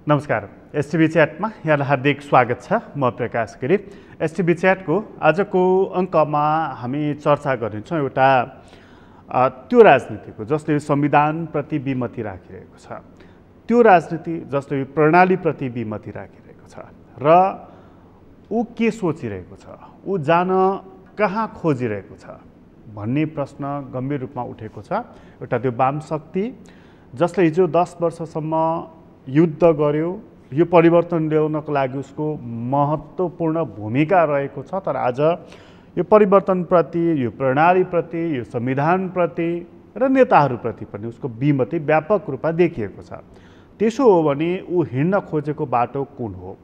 नमस्कार। एसटिभी च्याटमा यहाँलाई हार्दिक स्वागत छ। म प्रकाश गिरी। एसटिभी च्याटको आजको अङ्कमा हामी चर्चा गरिन्छौँ एउटा त्यो राजनीतिको जसले संविधानप्रति विमति राखिरहेको छ, त्यो राजनीति जसले प्रणालीप्रति विमति राखिरहेको छ र ऊ के सोचिरहेको छ, ऊ जान कहाँ खोजिरहेको छ भन्ने प्रश्न गम्भीर रूपमा उठेको छ। एउटा त्यो वाम शक्ति जसले हिजो 10 वर्षसम्म युद्ध गर्यो, यो परिवर्तन ल्याउनको लागि उसको महत्त्वपूर्ण भूमिका रहेको छ, तर आज यो परिवर्तनप्रति, यो प्रणालीप्रति, यो संविधानप्रति र नेताहरूप्रति पनि उसको विमति व्यापक रूपमा देखिएको छ। त्यसो हो भने ऊ हिँड्न खोजेको बाटो कुन हो,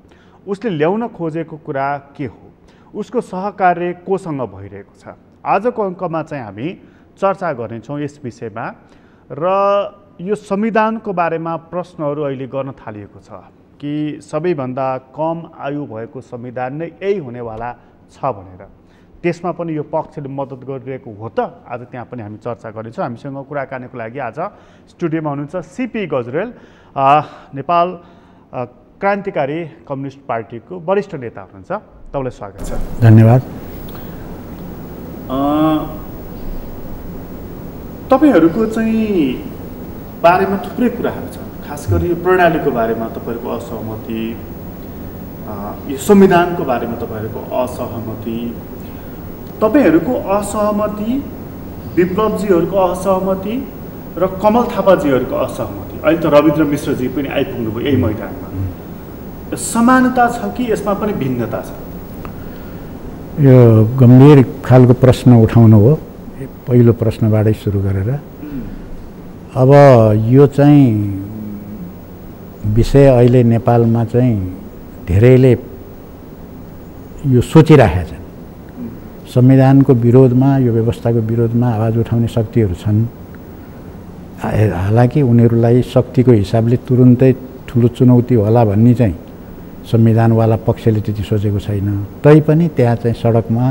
उसले ल्याउन खोजेको कुरा के हो, उसको सहकार्य कोसँग भइरहेको छ। आजको अङ्कमा चाहिँ हामी चर्चा गर्नेछौँ यस विषयमा र यो संविधानको बारेमा प्रश्नहरू अहिले गर्न थालिएको छ कि सबैभन्दा कम आयु भएको संविधान नै यही हुनेवाला छ भनेर। त्यसमा पनि यो पक्षले मद्दत गरिरहेको हो त? आज त्यहाँ पनि हामी चर्चा गर्नेछौँ। हामीसँग कुराकानीको लागि आज स्टुडियोमा हुनुहुन्छ सीपी गजरेल, नेपाल क्रान्तिकारी कम्युनिस्ट पार्टीको वरिष्ठ नेता हुनुहुन्छ। तपाईँलाई स्वागत छ। धन्यवाद। तपाईँहरूको चाहिँ बारेमा थुप्रै कुराहरू छ, खास गरी यो प्रणालीको बारेमा तपाईँहरूको असहमति, यो संविधानको बारेमा तपाईँहरूको असहमति, तपाईँहरूको असहमति, विप्लवजीहरूको असहमति र कमल थापाजीहरूको असहमति। अहिले त रविन्द्र मिश्रजी पनि आइपुग्नुभयो यही मैदानमा। समानता छ कि यसमा पनि भिन्नता छ? यो गम्भीर खालको प्रश्न उठाउनु हो, पहिलो प्रश्नबाटै सुरु गरेर। अब यो चाहिँ विषय अहिले नेपालमा चाहिँ धेरैले यो सोचिराखेका छन्। संविधानको विरोधमा, यो व्यवस्थाको विरोधमा आवाज उठाउने शक्तिहरू छन्। हालाकि उनीहरूलाई शक्तिको हिसाबले तुरुन्तै ठुलो चुनौती होला भन्ने चाहिँ संविधानवाला पक्षले त्यति सोचेको छैन। तैपनि त्यहाँ चाहिँ सडकमा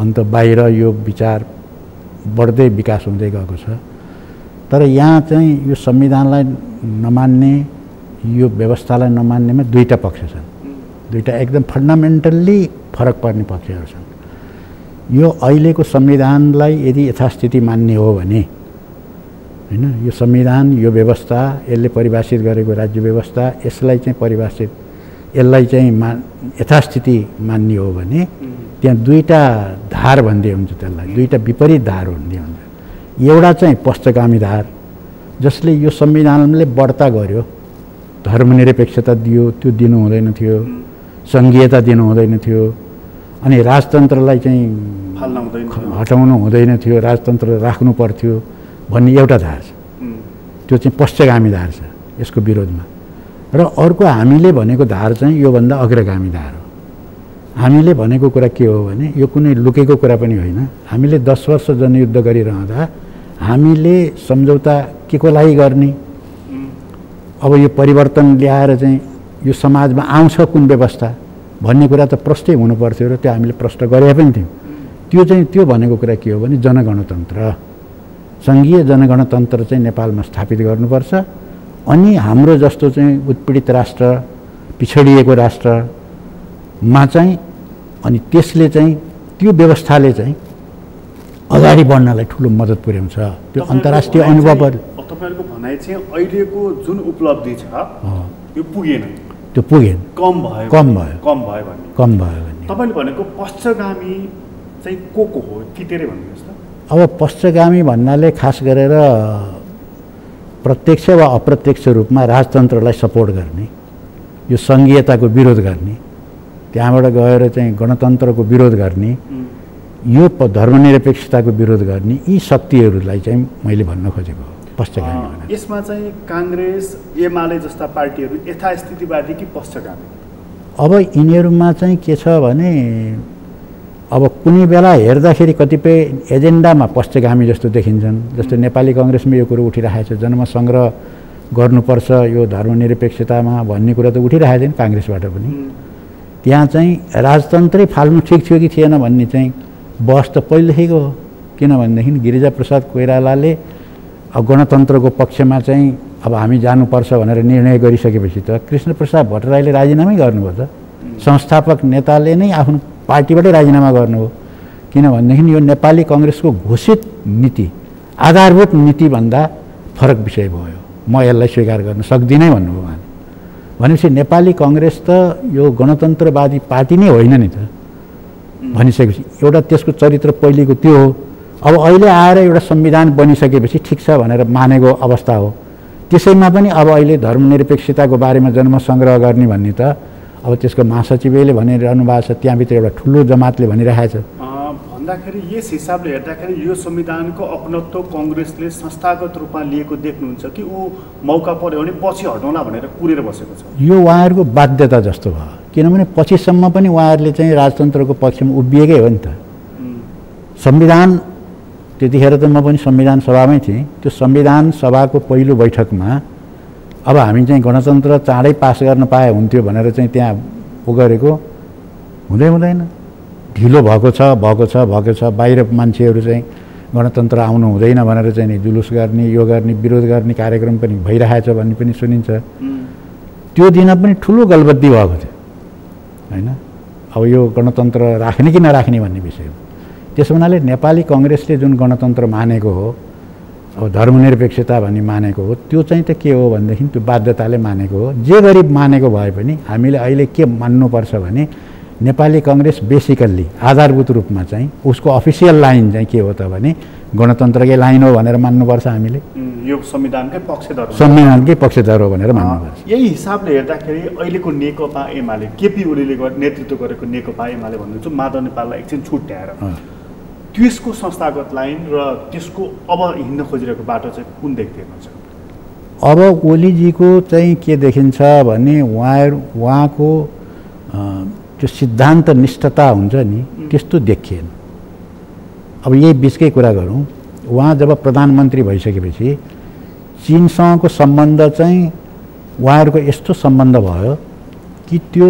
अन्त बाहिर यो विचार बढ्दै विकास हुँदै गएको छ। तर यहाँ चाहिँ यो संविधानलाई नमान्ने, यो व्यवस्थालाई नमान्नेमा दुईटा पक्ष छन्। दुईटा एकदम फन्डामेन्टल्ली फरक पर्ने पक्षहरू छन्। यो अहिलेको संविधानलाई यदि यथास्थिति मान्ने हो भने, हैन, यो संविधान, यो व्यवस्था, यसले परिभाषित गरेको राज्य व्यवस्था, यसलाई चाहिँ परिभाषित, यसलाई चाहिँ यथास्थिति मान्ने हो भने त्यहाँ दुईटा धार भन्दै हुन्छ, त्यसलाई दुईटा विपरीत धार भन्दै हुन्छ। एउटा चाहिँ पश्चगामी धार, जसले यो संविधानले बढ्ता गर्यो, धर्मनिरपेक्षता दियो, त्यो दिनु हुँदैन थियो, सङ्घीयता दिनु हुँदैन थियो, अनि राजतन्त्रलाई चाहिँ हटाउनु हुँदैन थियो, राजतन्त्र राख्नु पर्थ्यो भन्ने एउटा धार छ। त्यो चाहिँ पश्चगामी धार छ यसको विरोधमा। र अर्को हामीले भनेको धार चाहिँ योभन्दा अग्रगामी धार हो। हामीले भनेको कुरा के हो भने यो कुनै लुकेको कुरा पनि होइन। हामीले 10 वर्ष जनयुद्ध गरिरहँदा हामीले सम्झौता के को लागि गर्ने, अब यो परिवर्तन ल्याएर चाहिँ यो समाजमा आउँछ कुन व्यवस्था भन्ने कुरा त प्रष्टै हुनु पर्थ्यो र त्यो हामीले प्रष्ट गरे पनि थियौँ। त्यो चाहिँ त्यो भनेको कुरा के हो भने जनगणतन्त्र, सङ्घीय जनगणतन्त्र चाहिँ नेपालमा स्थापित गर्नुपर्छ। अनि हाम्रो जस्तो चाहिँ उत्पीडित राष्ट्र, पिछडिएको राष्ट्रमा चाहिँ अनि त्यसले चाहिँ त्यो व्यवस्थाले चाहिँ अगाडि बढ्नलाई ठुलो मद्दत पुर्याउँछ। त्यो अन्तर्राष्ट्रिय अनुभवहरू। तपाईँहरूको भनाइ चाहिँ अहिलेको जुन उपलब्धि छ यो पुगेन, त्यो पुगेन, कम भयो भन्ने। तपाईँले भनेको पश्चगामी चाहिँ को हो, किटेरै भन्नुहोस् त। अब पश्चगामी भन्नाले खास गरेर प्रत्यक्ष वा अप्रत्यक्ष रूपमा राजतन्त्रलाई सपोर्ट गर्ने, यो सङ्घीयताको विरोध गर्ने, त्यहाँबाट गएर चाहिँ गणतन्त्रको विरोध गर्ने, यो धर्मनिरपेक्षताको विरोध गर्ने, यी शक्तिहरूलाई चाहिँ मैले भन्न खोजेको हो पश्चगामी। यसमा चाहिँ काङ्ग्रेस, एमाले जस्ता पार्टीहरू यथास्थितिवादी कि पश्चगामी? अब यिनीहरूमा चाहिँ के छ भने अब कुनै बेला हेर्दाखेरि कतिपय एजेन्डामा पश्चगामी जस्तो देखिन्छन्। जस्तो नेपाली कङ्ग्रेसमा यो कुरो उठिरहेको छ, जनमतसङ्ग्रह गर्नुपर्छ यो धर्मनिरपेक्षतामा भन्ने कुरा त उठिरहेको छैन काङ्ग्रेसबाट पनि। त्यहाँ चाहिँ राजतन्त्रै फाल्नु ठिक थियो कि थिएन भन्ने चाहिँ बहस त पहिलेदेखिको हो। किनभनेदेखि गिरिजाप्रसाद कोइरालाले गणतन्त्रको पक्षमा चाहिँ अब हामी जानुपर्छ भनेर निर्णय गरिसकेपछि त कृष्णप्रसाद भट्टराईले राजीनामै गर्नुभयो त। संस्थापक नेताले नै आफ्नो पार्टीबाटै राजीनामा गर्नुभयो। किनभनेदेखि यो नेपाली कङ्ग्रेसको घोषित नीति, आधारभूत नीतिभन्दा फरक विषय भयो। म यसलाई स्वीकार गर्न सक्दिनँ भन्नुभयो उहाँले। भनेपछि नेपाली कङ्ग्रेस त यो गणतन्त्रवादी पार्टी नै होइन नि त भनिसकेपछि एउटा त्यसको चरित्र पहिलेको त्यो हो। अब अहिले आएर एउटा संविधान बनिसकेपछि ठिक छ भनेर मानेको अवस्था हो। त्यसैमा पनि अब अहिले धर्मनिरपेक्षताको बारेमा जनमत सङ्ग्रह गर्ने भन्ने त अब त्यसको महासचिवले भनिरहनु भएको छ, त्यहाँभित्र एउटा ठुलो जमातले भनिरहेको छ। भन्दाखेरि यस हिसाबले हेर्दाखेरि यो संविधानको अपनत्व कङ्ग्रेसले संस्थागत रूपमा लिएको देख्नुहुन्छ कि ऊ मौका पर्यो भने पछि हटाउला भनेर कुरेर बसेको छ? यो उहाँहरूको बाध्यता जस्तो भयो। किनभने पछिसम्म पनि उहाँहरूले चाहिँ राजतन्त्रको पक्षमा उभिएकै हो नि त। संविधान त्यतिखेर त म पनि संविधान सभामै थिएँ। त्यो संविधान सभाको पहिलो बैठकमा अब हामी चाहिँ गणतन्त्र चाँडै पास गर्न पाए हुन्थ्यो भनेर चाहिँ त्यहाँ उ गरेको हुँदैन। ढिलो भएको छ। बाहिर मान्छेहरू चाहिँ गणतन्त्र आउनु हुँदैन भनेर चाहिँ नि जुलुस गर्ने, यो गर्ने, विरोध गर्ने कार्यक्रम पनि भइरहेछ भन्ने पनि सुनिन्छ। त्यो दिन पनि ठुलो गलबद्दी भएको थियो होइन। अब यो गणतन्त्र राख्ने कि नराख्ने भन्ने विषय हो। त्यसो हुनाले नेपाली कङ्ग्रेसले जुन गणतन्त्र मानेको हो, अब धर्मनिरपेक्षता भन्ने मानेको हो, त्यो चाहिँ त के हो भनेदेखि त्यो बाध्यताले मानेको हो। जे गरी मानेको भए पनि हामीले अहिले के मान्नुपर्छ भने नेपाली कङ्ग्रेस बेसिकल्ली आधारभूत रूपमा चाहिँ उसको अफिसियल लाइन चाहिँ के हो त भने गणतन्त्रकै लाइन हो भनेर मान्नुपर्छ। हामीले यो संविधानकै पक्षधर हो भनेर मान्नुपर्छ। यही हिसाबले हेर्दाखेरि अहिलेको नेकपा एमाले, केपी ओलीले नेतृत्व गरेको नेकपा एमाले भन्नुहुन्छ माधव नेपाललाई एकछिन छुट्याएर त्यसको संस्थागत लाइन र त्यसको अब हिँड्न खोजिरहेको बाटो चाहिँ कुन देख्दैछ? अब ओलीजीको चाहिँ के देखिन्छ भने उहाँको त्यो सिद्धान्त निष्ठता हुन्छ नि त्यस्तो देखिएन। अब यही बिचकै कुरा गरौँ, उहाँ जब प्रधानमन्त्री भइसकेपछि चीनसँगको सम्बन्ध चाहिँ उहाँहरूको यस्तो सम्बन्ध भयो कि त्यो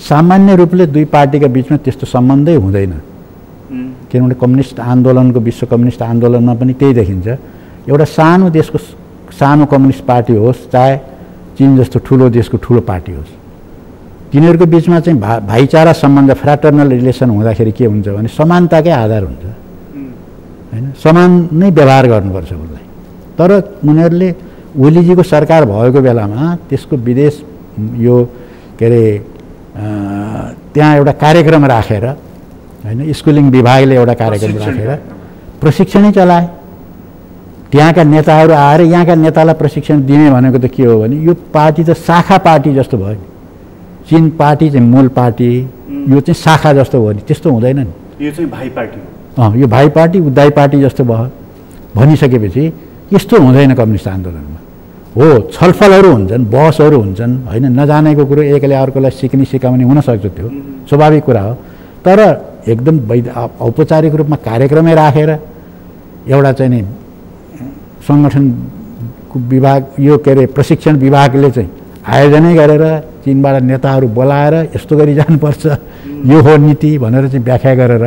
सामान्य रूपले दुई पार्टीका बिचमा त्यस्तो सम्बन्धै हुँदैन। किनभने कम्युनिस्ट आन्दोलनको, विश्व कम्युनिस्ट आन्दोलनमा पनि त्यही देखिन्छ। एउटा सानो देशको सानो कम्युनिस्ट पार्टी होस्, चाहे चीन जस्तो ठुलो देशको ठुलो पार्टी होस्, तिनीहरूको बिचमा चाहिँ भाइचारा सम्बन्ध, फ्र्याटर्नल रिलेसन हुँदाखेरि के हुन्छ भने समानताकै आधार हुन्छ होइन। समान नै व्यवहार गर्नुपर्छ उसलाई। तर उनीहरूले ओलीजीको सरकार भएको बेलामा त्यसको विदेश यो के अरे त्यहाँ एउटा कार्यक्रम राखेर होइन, स्कुलिङ विभागले एउटा कार्यक्रम राखेर प्रशिक्षणै चलाए। त्यहाँका नेताहरू आएर यहाँका नेतालाई प्रशिक्षण दिने भनेको त के हो भने यो पार्टी त शाखा पार्टी जस्तो भयो नि। चीन पार्टी चाहिँ मूल पार्टी, यो चाहिँ शाखा जस्तो हो नि, त्यस्तो हुँदैन नि। यो चाहिँ भाइ पार्टी हो। यो भाइ पार्टी दाइ पार्टी जस्तो भयो भनिसकेपछि यस्तो हुँदैन कम्युनिस्ट आन्दोलनमा। हो, छलफलहरू हुन्छन्, बहसहरू हुन्छन् होइन, नजानेको कुरो एकले अर्कोलाई सिकाउने हुनसक्छ, त्यो स्वाभाविक कुरा हो। तर एकदम औपचारिक रूपमा कार्यक्रमै राखेर एउटा चाहिँ नि सङ्गठनको विभाग, यो के अरे प्रशिक्षण विभागले चाहिँ आयोजनै गरेर चीनबाट नेताहरू बोलाएर यस्तो गरी जानुपर्छ, यो हो नीति भनेर चाहिँ व्याख्या गरेर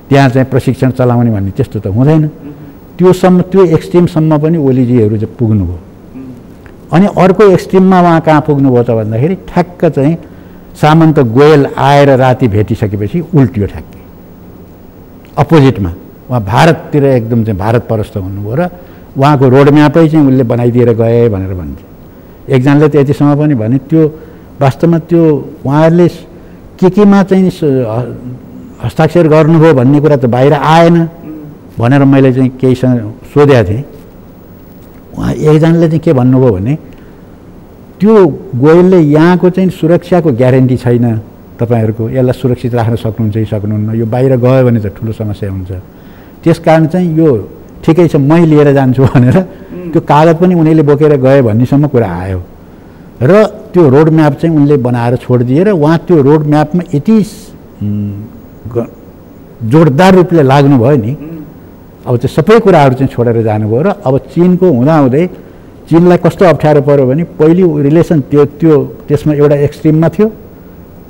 त्यहाँ चाहिँ प्रशिक्षण चलाउने भन्ने त्यस्तो त हुँदैन। त्यो एक्सट्रिमसम्म पनि ओलीजीहरू चाहिँ पुग्नुभयो। अनि अर्को एक्सट्रिममा उहाँ कहाँ पुग्नुभयो त भन्दाखेरि ठ्याक्क चाहिँ सामन्त गोयल आएर राति भेटिसकेपछि उल्टियो ठ्याक्कै अपोजिटमा। उहाँ भारततिर एकदम चाहिँ भारत परस्त हुनुभयो र उहाँको रोडम्यापै चाहिँ उसले बनाइदिएर गए भनेर भन्छ। एकजनाले त यतिसम्म पनि भने त्यो वास्तवमा त्यो उहाँहरूले केमा चाहिँ हस्ताक्षर गर्नुभयो भन्ने कुरा त बाहिर आएन भनेर मैले चाहिँ केहीसँग सोधेको थिएँ। उहाँ एकजनाले चाहिँ के भन्नुभयो भने त्यो गोयलले यहाँको चाहिँ सुरक्षाको ग्यारेन्टी छैन, तपाईँहरूको यसलाई सुरक्षित राख्न सक्नुहुन्छ कि सक्नुहुन्न, यो बाहिर गयो भने त ठुलो समस्या हुन्छ, त्यस कारण चाहिँ यो ठिकै छ मै लिएर जान्छु भनेर त्यो कागज पनि उनीहरूले बोकेर गए भन्नेसम्म कुरा आयो। र त्यो रोड म्याप चाहिँ उनले बनाएर छोडिदिए र उहाँ त्यो रोड म्यापमा यति जोरदार रूपले लाग्नुभयो नि, अब त्यो सबै कुराहरू चाहिँ छोडेर जानुभयो। र अब चीनको हुँदाहुँदै चीनलाई कस्तो अप्ठ्यारो पर्यो भने पहिलो रिलेसन त्यसमा एउटा एक्सट्रिममा थियो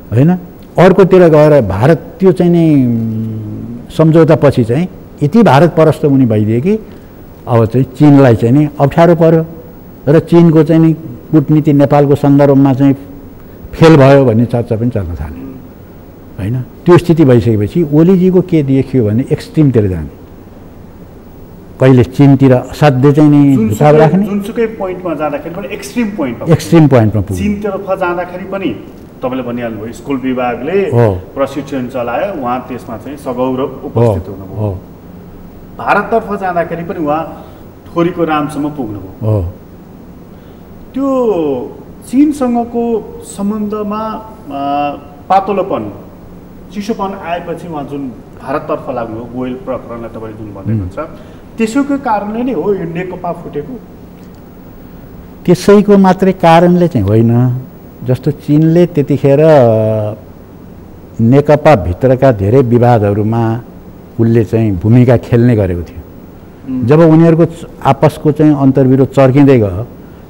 होइन, अर्कोतिर गएर भारत त्यो चाहिँ नि सम्झौतापछि चाहिँ यति भारत परस्त हुने भइदियो कि अब चाहिँ चीनलाई चाहिँ नि अप्ठ्यारो पर्यो र चिनको चाहिँ नि कूटनीति नेपालको सन्दर्भमा चाहिँ फेल भयो भन्ने चर्चा पनि चल्न थाल्यो होइन। त्यो स्थिति भइसकेपछि ओलीजीको के देखियो भने एक्सट्रिमतिर जाने, कहिले चिनतिर असाध्य चाहिँ नि झुकाव राख्ने, जुनसुकै पोइन्टमा जाँदाखेरि पनि एक्सट्रिम पोइन्टमा पुग्ने। चिनतर्फ जाँदाखेरि पनि तपाईँले भनिहाल्नुभयो स्कुल विभागले प्रशिक्षण चलायो, उहाँ त्यसमा चाहिँ सगौरव उपस्थित हुनुभयो। भारततर्फ जाँदाखेरि पनि उहाँ थोरीको रामसम्म पुग्नुभयो। त्यो चिनसँगको सम्बन्धमा पातलोपन चिसोपन आएपछि उहाँ जुन भारततर्फ लाग्नुभयो, गोयल प्रकरणलाई तपाईँले जुन भनेको छ, त्यसैको कारणले नै हो यो नेकपा फुटेको? त्यसैको मात्रै कारणले चाहिँ होइन। जस्तो चिनले त्यतिखेर नेकपा भित्रका धेरै विवादहरूमा उसले चाहिँ भूमिका खेल्ने गरेको थियो। जब उनीहरूको आपसको चाहिँ अन्तर्विरोध चर्किँदै गयो,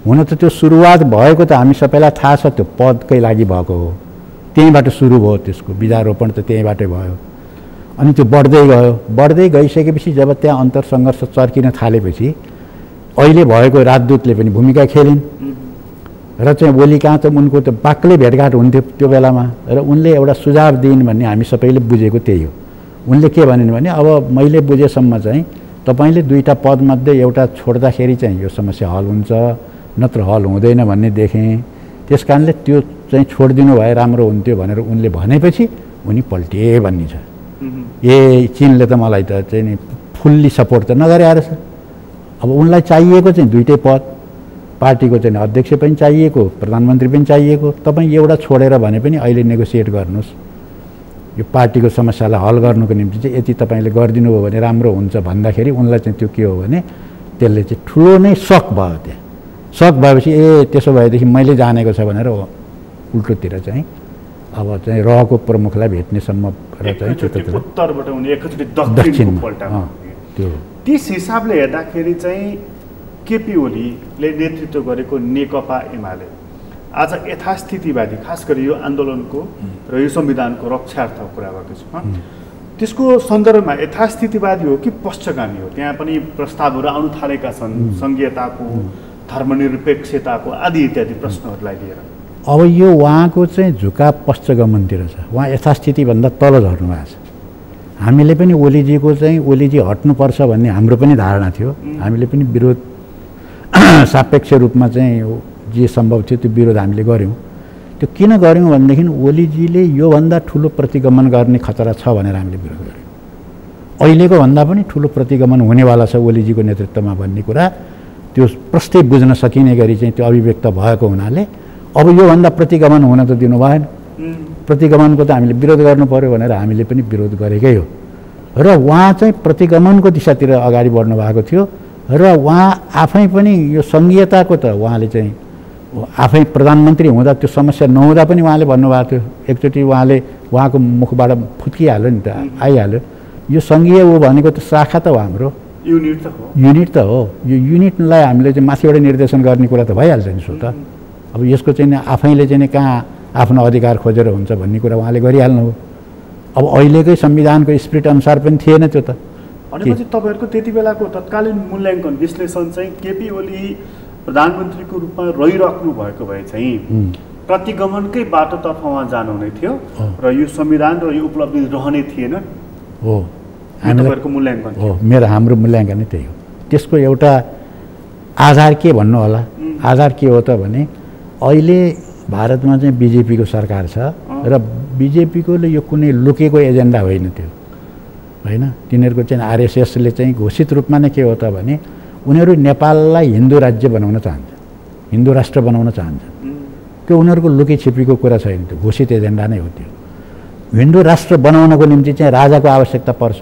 हुन त त्यो सुरुवात भएको त हामी सबैलाई थाहा छ, त्यो पदकै लागि भएको हो, त्यहीँबाट सुरु भयो, त्यसको बीजारोपण त त्यहीँबाटै भयो। अनि त्यो बढ्दै गइसकेपछि जब त्यहाँ अन्तरसङ्घर्ष चर्किन थालेपछि अहिले भएको राजदूतले पनि भूमिका खेलिन् र चाहिँ ओली कहाँ त उनको त बाक्लै भेटघाट हुन्थ्यो त्यो बेलामा, र उनले एउटा सुझाव दिइन् भन्ने हामी सबैले बुझेको त्यही हो। उनले के भनिन् भने अब मैले बुझेसम्म चाहिँ तपाईँले दुईवटा पदमध्ये एउटा छोड्दाखेरि चाहिँ यो समस्या हल हुन्छ, नत्र हल हुँदैन भन्ने देखेँ, त्यस कारणले त्यो चाहिँ छोडिदिनु भए राम्रो हुन्थ्यो भनेर उनले भनेपछि उनी पल्टिए भन्ने छ। ए चिनले त मलाई त चाहिँ नि फुल्ली सपोर्ट त नगरे रहेछ। अब उनलाई चाहिएको चाहिँ दुईटै पद, पार्टीको चाहिँ अध्यक्ष पनि चाहिएको, प्रधानमन्त्री पनि चाहिएको। तपाईँ एउटा छोडेर भने पनि अहिले नेगोसिएट गर्नुहोस्, यो पार्टीको समस्यालाई हल गर्नुको निम्ति चाहिँ यति तपाईँले गरिदिनु भयो भने राम्रो हुन्छ भन्दाखेरि उनलाई चाहिँ त्यो के हो भने त्यसले चाहिँ ठुलो नै सक भयो। त्यहाँ सक भएपछि ए त्यसो भएदेखि मैले जानेको छ भनेर उल्टोतिर चाहिँ अब चाहिँ रहेको प्रमुखलाई भेट्नेसम्म चाहिँ उत्तरबाट उनी एकचोटि दक्षिणमा पल्टाउनु। त्यो त्यस हिसाबले हेर्दाखेरि चाहिँ केपी ओलीले नेतृत्व गरेको नेकपा एमाले आज यथास्थितिवादी, खास गरी यो आन्दोलनको र यो संविधानको रक्षार्थ कुरा गरेको छु, त्यसको सन्दर्भमा यथास्थितिवादी हो कि पश्चगामी हो? त्यहाँ पनि प्रस्तावहरू आउन थालेका छन्, सङ्घीयताको, धर्मनिरपेक्षताको आदि इत्यादि प्रश्नहरूलाई लिएर। अब यो उहाँको चाहिँ झुकाव पश्चगमनतिर छ, उहाँ यथास्थितिभन्दा तल झर्नु भएको छ। हामीले पनि ओलीजीको चाहिँ ओलीजी हट्नुपर्छ भन्ने हाम्रो पनि धारणा थियो, हामीले पनि विरोध सापेक्ष रूपमा चाहिँ जे सम्भव थियो त्यो विरोध हामीले गऱ्यौँ। त्यो किन गऱ्यौँ भनेदेखि ओलीजीले योभन्दा ठुलो प्रतिगमन गर्ने खतरा छ भनेर हामीले विरोध गऱ्यौँ। अहिलेको भन्दा पनि ठुलो प्रतिगमन हुनेवाला छ ओलीजीको नेतृत्वमा भन्ने कुरा त्यो प्रष्टै बुझ्न सकिने गरी चाहिँ त्यो अभिव्यक्त भएको हुनाले अब योभन्दा प्रतिगमन हुन त दिनु भएन। प्रतिगमनको त हामीले विरोध गर्नु पर्यो भनेर हामीले पनि विरोध गरेकै हो। र उहाँ चाहिँ प्रतिगमनको दिशातिर अगाडि बढ्नु भएको थियो र उहाँ आफै पनि यो सङ्घीयताको त उहाँले चाहिँ आफै प्रधानमन्त्री हुँदा त्यो समस्या नहुँदा पनि उहाँले भन्नुभएको थियो। एकचोटि उहाँले उहाँको मुखबाट फुत्किहाल्यो नि त, आइहाल्यो, यो सङ्घीय हो भनेको त शाखा त हो, हाम्रो युनिट त हो। यो युनिटलाई हामीले चाहिँ माथिबाट निर्देशन गर्ने कुरा त भइहाल्छ नि। सो त अब यसको चाहिँ आफैले चाहिँ कहाँ आफ्नो अधिकार खोजेर हुन्छ भन्ने कुरा उहाँले गरिहाल्नु हो। अब अहिलेकै संविधानको स्पिरिट अनुसार पनि थिएन त्यो त। भनेपछि तपाईँहरूको त्यति बेलाको तत्कालीन मूल्याङ्कन विश्लेषण चाहिँ केपी ओली प्रधानमन्त्रीको रूपमा रहिराख्नु भएको भए चाहिँ प्रतिगमनकै बाटोतर्फ उहाँ जानुहुने थियो र यो संविधान र यो उपलब्धि रहने थिएन हो। तपाईँहरूको मूल्याङ्कन हो, हाम्रो मूल्याङ्कन नै त्यही हो। त्यसको एउटा आधार के भन्नु होला, आधार के हो त भने अहिले भारतमा चाहिँ बिजेपीको सरकार छ र बिजेपीकोले यो कुनै लुकेको एजेन्डा होइन त्यो होइन। तिनीहरूको चाहिँ आरएसएसले चाहिँ घोषित रूपमा नै के हो त भने उनीहरू नेपाललाई हिन्दू राज्य बनाउन चाहन्छ, हिन्दू राष्ट्र बनाउन चाहन्छ। त्यो उनीहरूको लुकी छिपीको कुरा छैन, त्यो घोषित एजेन्डा नै हो। त्यो हिन्दू राष्ट्र बनाउनको निम्ति चाहिँ राजाको आवश्यकता पर्छ,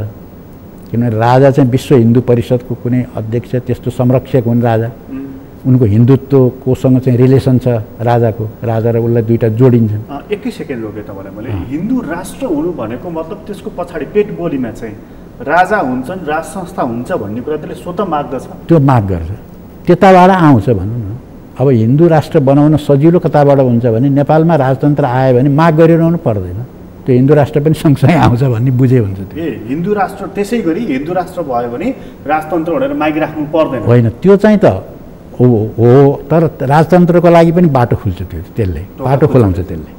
किनभने राजा चाहिँ विश्व हिन्दू परिषदको कुनै अध्यक्ष त्यस्तो संरक्षक हुन् राजा। उनको हिन्दुत्वकोसँग चाहिँ रिलेसन छ राजाको, राजा र उसलाई दुईवटा जोडिन्छन्। एकै सेकेन्ड रोकेँ तपाईँलाई मैले। हिन्दू राष्ट्र हुनु भनेको मतलब त्यसको पछाडि पेट बोलीमा चाहिँ राजा हुन्छन्, राज संस्था हुन्छ भन्ने कुरा त्यसले स्वतः माग्दछ, त्यो माग गर्छ, त्यताबाट आउँछ भनौँ न। अब हिन्दू राष्ट्र बनाउन सजिलो कताबाट हुन्छ भने नेपालमा राजतन्त्र आयो भने माग गरिरहनु पर्दैन, त्यो हिन्दू राष्ट्र पनि सँगसँगै आउँछ भन्ने बुझे हुन्छ। त्यो हिन्दू राष्ट्र त्यसै गरी हिन्दू राष्ट्र भयो भने राजतन्त्र भनेर मागिराख्नु पर्दैन, होइन। त्यो चाहिँ त हो, तर राजतन्त्रको लागि पनि बाटो खुल्छ त्यसले बाटो खोलाउँछ त्यसले।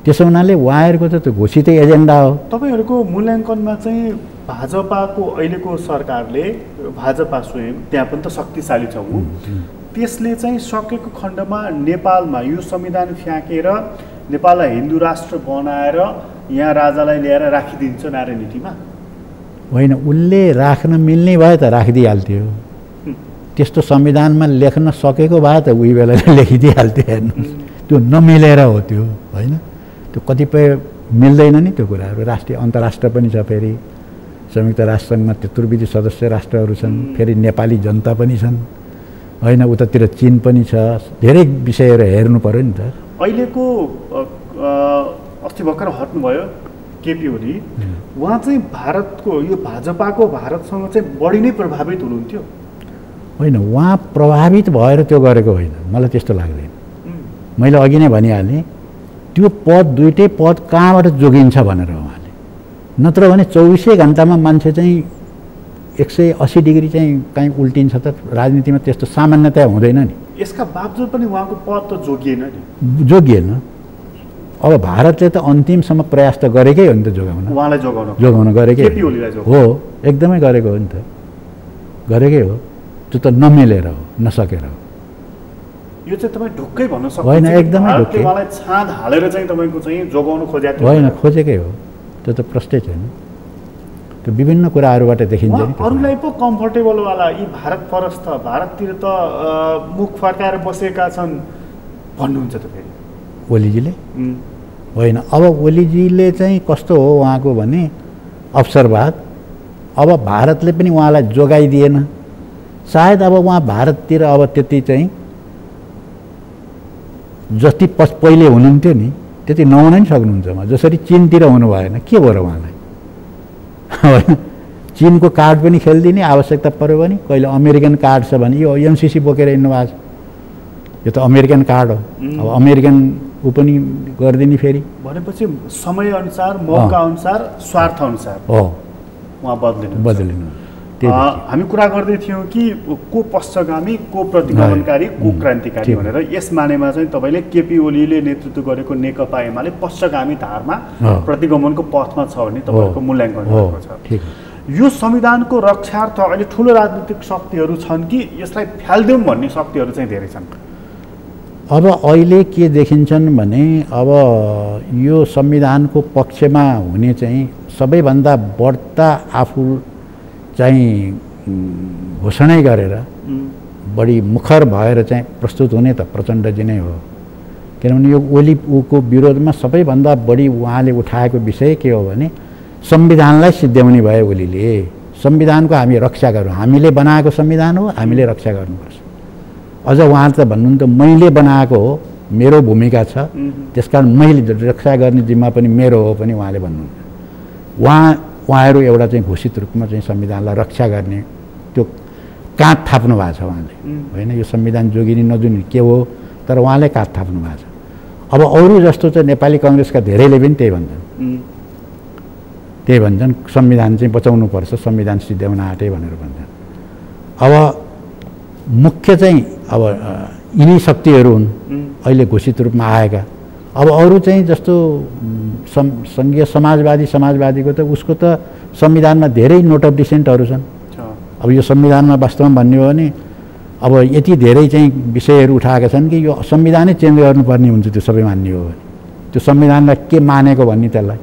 त्यसो हुनाले उहाँहरूको त त्यो घोषितै एजेन्डा हो। तपाईँहरूको मूल्याङ्कनमा चाहिँ भाजपाको अहिलेको सरकारले, भाजपा स्वयं त्यहाँ पनि त शक्तिशाली छ, त्यसले चाहिँ सकेको खण्डमा नेपालमा यो संविधान फ्याँकेर नेपाललाई हिन्दू राष्ट्र बनाएर यहाँ राजालाई ल्याएर राखिदिन्छ नारायण नीतिमा? होइन, उसले राख्न मिल्ने भए त राखिदिइहाल्थ्यो। त्यस्तो संविधानमा लेख्न सकेको भए त उही बेला लेखिदिइहाल्थ्यो। हेर्नुहोस्, त्यो नमिलेर हो त्यो, होइन? त्यो कतिपय मिल्दैन नि त्यो कुराहरू। राष्ट्रिय अन्तर्राष्ट्र पनि छ, फेरि संयुक्त राष्ट्रसङ्घमा 73 विधि सदस्य राष्ट्रहरू छन्, फेरि नेपाली जनता पनि छन्, होइन? उतातिर चीन पनि छ, धेरै विषयहरू हेर्नु पर्यो नि त। अहिलेको अस्ति भर्खर हट्नुभयो केपी ओली, उहाँ चाहिँ भारतको यो भाजपाको भारतसँग चाहिँ बढी नै प्रभावित हुनुहुन्थ्यो। होइन, उहाँ प्रभावित भएर त्यो गरेको होइन, मलाई त्यस्तो लाग्दैन। मैले अघि नै भनिहालेँ, त्यो पद, दुइटै पद कहाँबाट जोगिन्छ भनेर उहाँले, नत्र भने 24 घन्टामा मान्छे चाहिँ 180 डिग्री चाहिँ कहीँ उल्टिन्छ त राजनीतिमा त्यस्तो सामान्यतया हुँदैन नि। यसका बावजुद पनि उहाँको पद त जोगिएन नि। जोगिएन। अब भारतले त अन्तिमसम्म प्रयास त गरेकै हो नि त जोगाउन, उहाँलाई जोगाउन गरेकै हो, एकदमै गरेको हो नि त, गरेकै हो। त्यो त नमिलेर हो, नसकेर हो। यो चाहिँ तपाईँ ढुक्कै भन्न सक्नुहुन्छ? होइन, एकदमै ढुक्कै। उहाँलाई छाँद हालेर चाहिँ तपाईँको चाहिँ जोगाउन खोजेको होइन, खोजेकै हो, त्यो त प्रश्नै छैन। त्यो विभिन्न कुराहरूबाट देखिन्छ नि। अरूलाई पो कम्फर्टेबलवाला यी भारत परस्थ, भारततिर त मुख फर्काएर बसेका छन् भन्नुहुन्छ त फेरि ओलीजीले? होइन, अब ओलीजीले चाहिँ कस्तो हो उहाँको भने अवसरवाद। अब भारतले पनि उहाँलाई जोगाइदिएन, सायद अब उहाँ भारततिर अब त्यति चाहिँ जति पहिले हुनुहुन्थ्यो नि त्यति नहुन नि सक्नुहुन्छ उहाँ। जसरी चीनतिर हुनु भएन, के भयो र उहाँलाई? होइन, चीनको कार्ड पनि खेलिदिने आवश्यकता पऱ्यो भने, कहिले अमेरिकन कार्ड छ भने यो एमसिसी बोकेर हिँड्नु भएको छ, यो त अमेरिकन कार्ड हो। अब अमेरिकन ऊ पनि गरिदिने फेरि भनेपछि समयअनुसार, मौकाअनुसार, स्वार्थअनुसार हो उहाँ बदलिनु। हामी कुरा गर्दै थियौँ कि को पश्चगामी, को प्रतिगमनकारी, को क्रान्तिकारी भनेर। यस मानेमा चाहिँ तपाईँले केपी ओलीले नेतृत्व गरेको नेकपा एमाले पश्चगामी धारमा प्रतिगमनको पथमा छ भन्ने तपाईँको मूल्याङ्कन गरेको छ। यो संविधानको रक्षार्थ अहिले ठुलो राजनीतिक शक्तिहरू छन् कि यसलाई फ्याल्दिउँ भन्ने शक्तिहरू चाहिँ धेरै छन्? अब अहिले के देखिन्छन् भने, अब यो संविधानको पक्षमा हुने चाहिँ सबैभन्दा बढ्ता आफू चाहिँ घोषणै गरेर बढी मुखर भएर चाहिँ प्रस्तुत हुने त प्रचण्डजी नै हो। किनभने यो ओलीको विरोधमा सबैभन्दा बढी उहाँले उठाएको विषय के हो भने संविधानलाई सिद्ध्याउने भयो ओलीले। संविधानको हामी रक्षा गरौँ, हामीले बनाएको संविधान हो, हामीले रक्षा गर्नुपर्छ। अझ उहाँले त भन्नुहुन्छ मैले बनाएको हो, मेरो भूमिका छ, त्यसकारण मैले रक्षा गर्ने जिम्मा पनि मेरो हो पनि उहाँले भन्नुहुन्छ। उहाँहरू एउटा चाहिँ घोषित रूपमा चाहिँ संविधानलाई रक्षा गर्ने त्यो काँध थाप्नु भएको छ उहाँले, होइन? यो संविधान जोगिने नजोगिने के हो, तर उहाँले काँध थाप्नु भएको छ। अब अरू जस्तो चाहिँ नेपाली कङ्ग्रेसका धेरैले पनि त्यही भन्छन् संविधान चाहिँ बचाउनुपर्छ, संविधान सिद्ध्याउन आँटे भनेर भन्छन्। अब मुख्य चाहिँ अब यिनी शक्तिहरू हुन् अहिले घोषित रूपमा आएका। अब अरू चाहिँ जस्तो सङ्घीय समाजवादीको त उसको त संविधानमा धेरै नोट अफ डिसेन्टहरू छन्। अब यो संविधानमा वास्तवमा भन्ने हो भने अब यति धेरै चाहिँ विषयहरू उठाएका छन् कि यो संविधानै चेन्ज गर्नुपर्ने हुन्छ त्यो सबै मान्ने हो भने। त्यो संविधानलाई के मानेको भन्ने त्यसलाई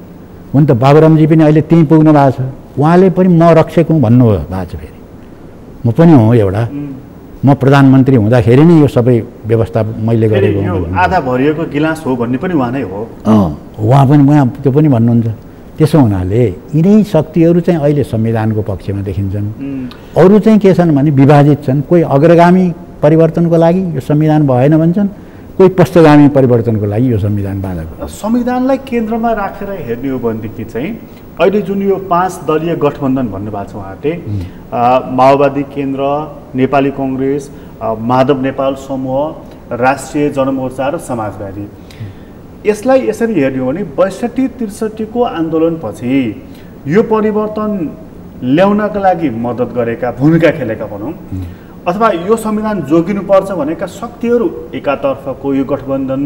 हुन त बाबुरामजी पनि अहिले त्यहीँ पुग्नु भएको छ। उहाँले पनि म रक्षक हुँ भन्नुभएको छ फेरि, म पनि हुँ एउटा, म प्रधानमन्त्री हुँदाखेरि नै यो सबै व्यवस्था मैले गरेको हुँ, आधा भरिएको गिलास हो भन्ने पनि उहाँ नै हो। उहाँ पनि त्यो पनि भन्नुहुन्छ। त्यसो हुनाले यिनै शक्तिहरू चाहिँ अहिले संविधानको पक्षमा देखिन्छन्। अरू चाहिँ के छन् भने विभाजित छन्। कोही अग्रगामी परिवर्तनको लागि यो संविधान भएन भन्छन्, कोही पश्चगामी परिवर्तनको लागि यो संविधान बाधक हो। संविधानलाई केन्द्रमा राखेर हेर्ने हो भनेदेखि चाहिँ अहिले जुन यो 5 दलीय गठबन्धन भन्नुभएको छ उहाँले, माओवादी केन्द्र, नेपाली कङ्ग्रेस, माधव नेपाल समूह, राष्ट्रिय जनमोर्चा र समाजवादी, यसलाई यसरी हेर्ने हो भने 62-63 को आन्दोलनपछि यो परिवर्तन ल्याउनका लागि मद्दत गरेका, भूमिका खेलेका भनौँ, अथवा यो संविधान जोगिनुपर्छ भनेका शक्तिहरू एकातर्फको यो गठबन्धन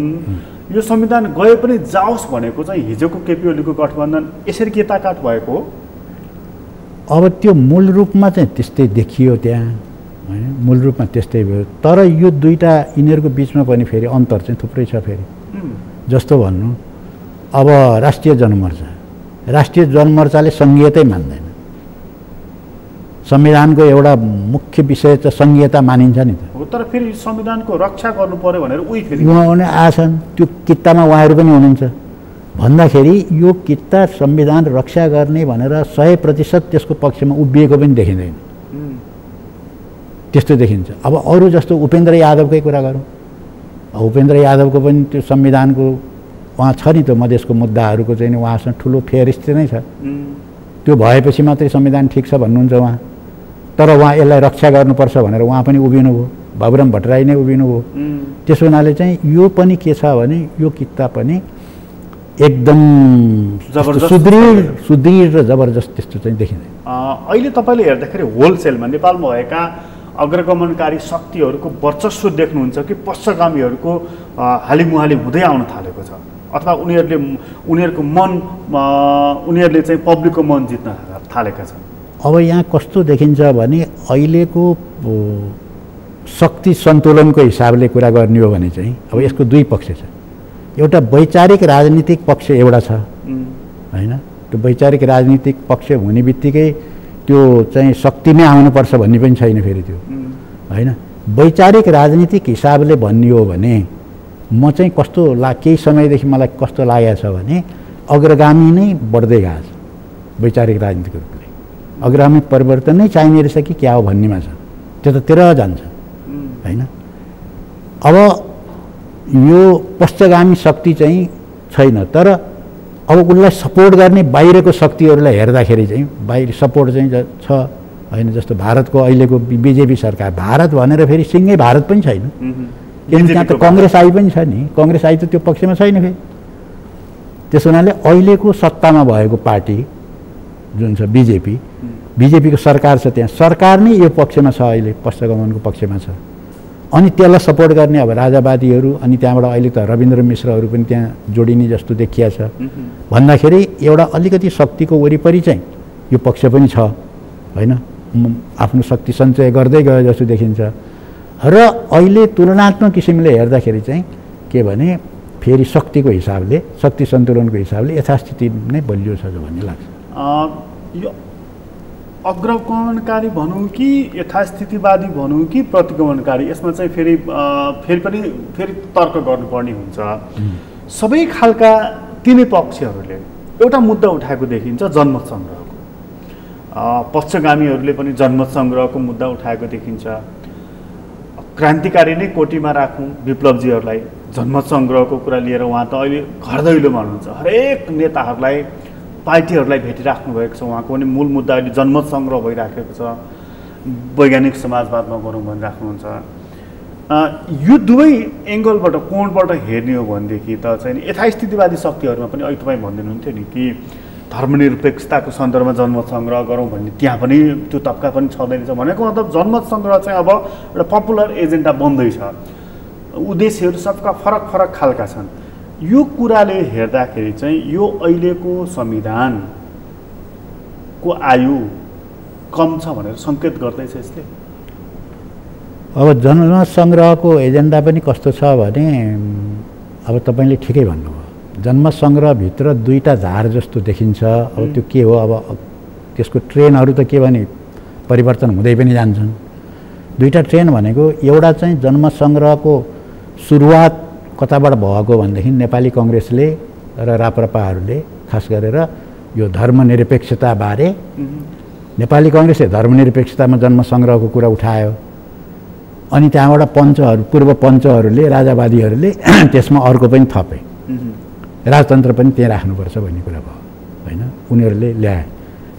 यो संविधान गए पनि जाओस् भनेको चाहिँ हिजोको केपी ओलीको गठबन्धन यसरी केताकाट भएको हो। अब त्यो मूल रूपमा चाहिँ त्यस्तै देखियो त्यहाँ हैन, मूल रूपमा त्यस्तै भयो। तर यो दुईटा यिनीहरूको बिचमा पनि फेरि अन्तर चाहिँ थुप्रै छ फेरि। जस्तो भन्नु अब राष्ट्रिय जनमोर्चाले सङ्घीयतै मान्दैन। संविधानको एउटा मुख्य विषय चाहिँ सङ्घीयता मानिन्छ नि त। हो, तर फेरि संविधानको रक्षा गर्नु पर्यो भनेर उही फेरि उहाँले आछन्, त्यो कित्तामा उहाँहरू पनि हुनुहुन्छ भन्दाखेरि यो कित्ता संविधान रक्षा गर्ने भनेर 100% त्यसको पक्षमा उभिएको पनि देखिँदैन। त्यस्तो देखिन्छ। अब अरू जस्तो उपेन्द्र यादवकै कुरा गरौँ, उपेन्द्र यादवको पनि त्यो संविधानको उहाँ छ नि, त्यो मधेसको मुद्दाहरूको चाहिँ उहाँसँग ठुलो फेरिस्ती नै छ। त्यो भएपछि मात्रै संविधान ठिक छ भन्नुहुन्छ उहाँ। तर उहाँ यसलाई रक्षा गर्नुपर्छ भनेर उहाँ पनि उभिनुभयो, बाबुराम भट्टराई नै उभिनुभयो। त्यसो हुनाले चाहिँ यो पनि के छ भने यो कित्ता पनि एकदम सुदृढ र जबरजस्त त्यस्तो चाहिँ देखिँदैन। अहिले तपाईँले हेर्दाखेरि होलसेलमा नेपालमा भएका अग्रगमनकारी शक्तिहरूको वर्चस्व देख्नुहुन्छ कि पश्चगामीहरूको हालिमुहाली हुँदै आउन थालेको छ, अथवा उनीहरूको मन उनीहरूले चाहिँ पब्लिकको मन जित्न थालेका छन्? अब यहाँ कस्तो देखिन्छ भने अहिलेको शक्ति सन्तुलनको हिसाबले कुरा गर्ने हो भने चाहिँ अब यसको दुई पक्ष छ। एउटा वैचारिक राजनीतिक पक्ष एउटा छ हैन, त्यो वैचारिक राजनीतिक पक्ष हुने बित्तिकै त्यो चाहिँ शक्तिमै आउनुपर्छ भन्ने पनि छैन फेरि त्यो हैन। वैचारिक राजनीतिक हिसाबले भन्ने हो भने म चाहिँ कस्तो केही समयदेखि मलाई कस्तो लागेको छ भने अग्रगामी नै बढ्दै गएको छ वैचारिक राजनीतिको रूपले। अग्रगामी परिवर्तन नै चाहिने रहेछ कि क्या हो भन्नेमा छ, त्यतातिर जान्छ हैन। अब यो पश्चगामी शक्ति चाहिँ छैन, तर अब उसलाई सपोर्ट गर्ने बाहिरको शक्तिहरूलाई हेर्दाखेरि चाहिँ बाहिर सपोर्ट चाहिँ छ हैन। जस्तो भारतको अहिलेको बिजेपी सरकार, भारत भनेर फेरि सिङ्गै भारत पनि छैन, किनभने त्यहाँ त कङ्ग्रेस आई पनि छ नि, कङ्ग्रेस आई त त्यो पक्षमा छैन फेरि। त्यसो हुनाले अहिलेको सत्तामा भएको पार्टी जुन छ बिजेपीको सरकार छ, त्यहाँ सरकार नै यो पक्षमा छ, अहिले पश्चगमनको पक्षमा छ। अनि त्यसलाई सपोर्ट गर्ने अब राजावादीहरू, अनि त्यहाँबाट अहिले त रविन्द्र मिश्रहरू पनि त्यहाँ जोडिने जस्तो देखिया छ भन्दाखेरि एउटा अलिकति शक्तिको वरिपरि चाहिँ यो पक्ष पनि छ हैन, आफ्नो शक्ति सञ्चय गर्दै गयो जस्तो देखिन्छ। र अहिले तुलनात्मक किसिमले हेर्दाखेरि चाहिँ के भने फेरि शक्तिको हिसाबले, शक्ति सन्तुलनको हिसाबले यथास्थिति नै बलियो छ भन्ने लाग्छ। यो अग्रगमनकारी भनौँ कि यथास्थितिवादी भनौँ कि प्रतिगमनकारी, यसमा चाहिँ फेरि तर्क गर्नुपर्ने हुन्छ। सबै खालका तिनै पक्षहरूले एउटा मुद्दा उठाएको देखिन्छ, जनमत सङ्ग्रहको। पश्चगामीहरूले पनि जनमत सङ्ग्रहको मुद्दा उठाएको देखिन्छ। क्रान्तिकारी नै कोटीमा राखौँ विप्लवजीहरूलाई, जनमत सङ्ग्रहको कुरा लिएर उहाँ त अहिले घरदैलोमा हुनुहुन्छ। हरेक नेताहरूलाई, पार्टीहरूलाई भेटिराख्नु भएको छ। उहाँको पनि मूल मुद्दा अहिले जनमत सङ्ग्रह भइराखेको छ। वैज्ञानिक समाजवादमा गरौँ भनिराख्नुहुन्छ। यो दुवै एङ्गलबाट, कोणबाट हेर्ने हो भनेदेखि त चाहिँ यथास्थितिवादी शक्तिहरूमा पनि अहिले तपाईँ भनिदिनुहुन्थ्यो नि कि धर्मनिरपेक्षताको सन्दर्भमा जनमत सङ्ग्रह गरौँ भन्ने, त्यहाँ पनि त्यो तब्का पनि छँदैन छ भनेको मतलब जनमत सङ्ग्रह चाहिँ अब एउटा पपुलर एजेन्डा बन्दैछ। उद्देश्यहरू सबका फरक फरक खालका छन्। यो कुराले हेर्दाखेरि चाहिँ यो अहिलेको संविधानको आयु कम छ भनेर सङ्केत गर्दैछ यसले। अब जनमत सङ्ग्रहको एजेन्डा पनि कस्तो छ भने अब तपाईँले ठिकै भन्नुभयो, जनमत सङ्ग्रहभित्र दुईटा धार जस्तो देखिन्छ। अब त्यो के हो, अब त्यसको ट्रेनहरू त के भने परिवर्तन हुँदै पनि जान्छन्। दुईटा ट्रेन भनेको एउटा चाहिँ जनमत सङ्ग्रहको सुरुवात कताबाट भएको भनेदेखि नेपाली कङ्ग्रेसले र राप्रपाहरूले खास गरेर यो धर्मनिरपेक्षताबारे, नेपाली कङ्ग्रेसले धर्मनिरपेक्षतामा जनमत सङ्ग्रहको कुरा उठायो। अनि त्यहाँबाट पञ्चहरू, पूर्व पञ्चहरूले, राजावादीहरूले त्यसमा अर्को पनि थपे, राजतन्त्र पनि त्यहाँ राख्नुपर्छ भन्ने कुरा भयो होइन, उनीहरूले ल्याए।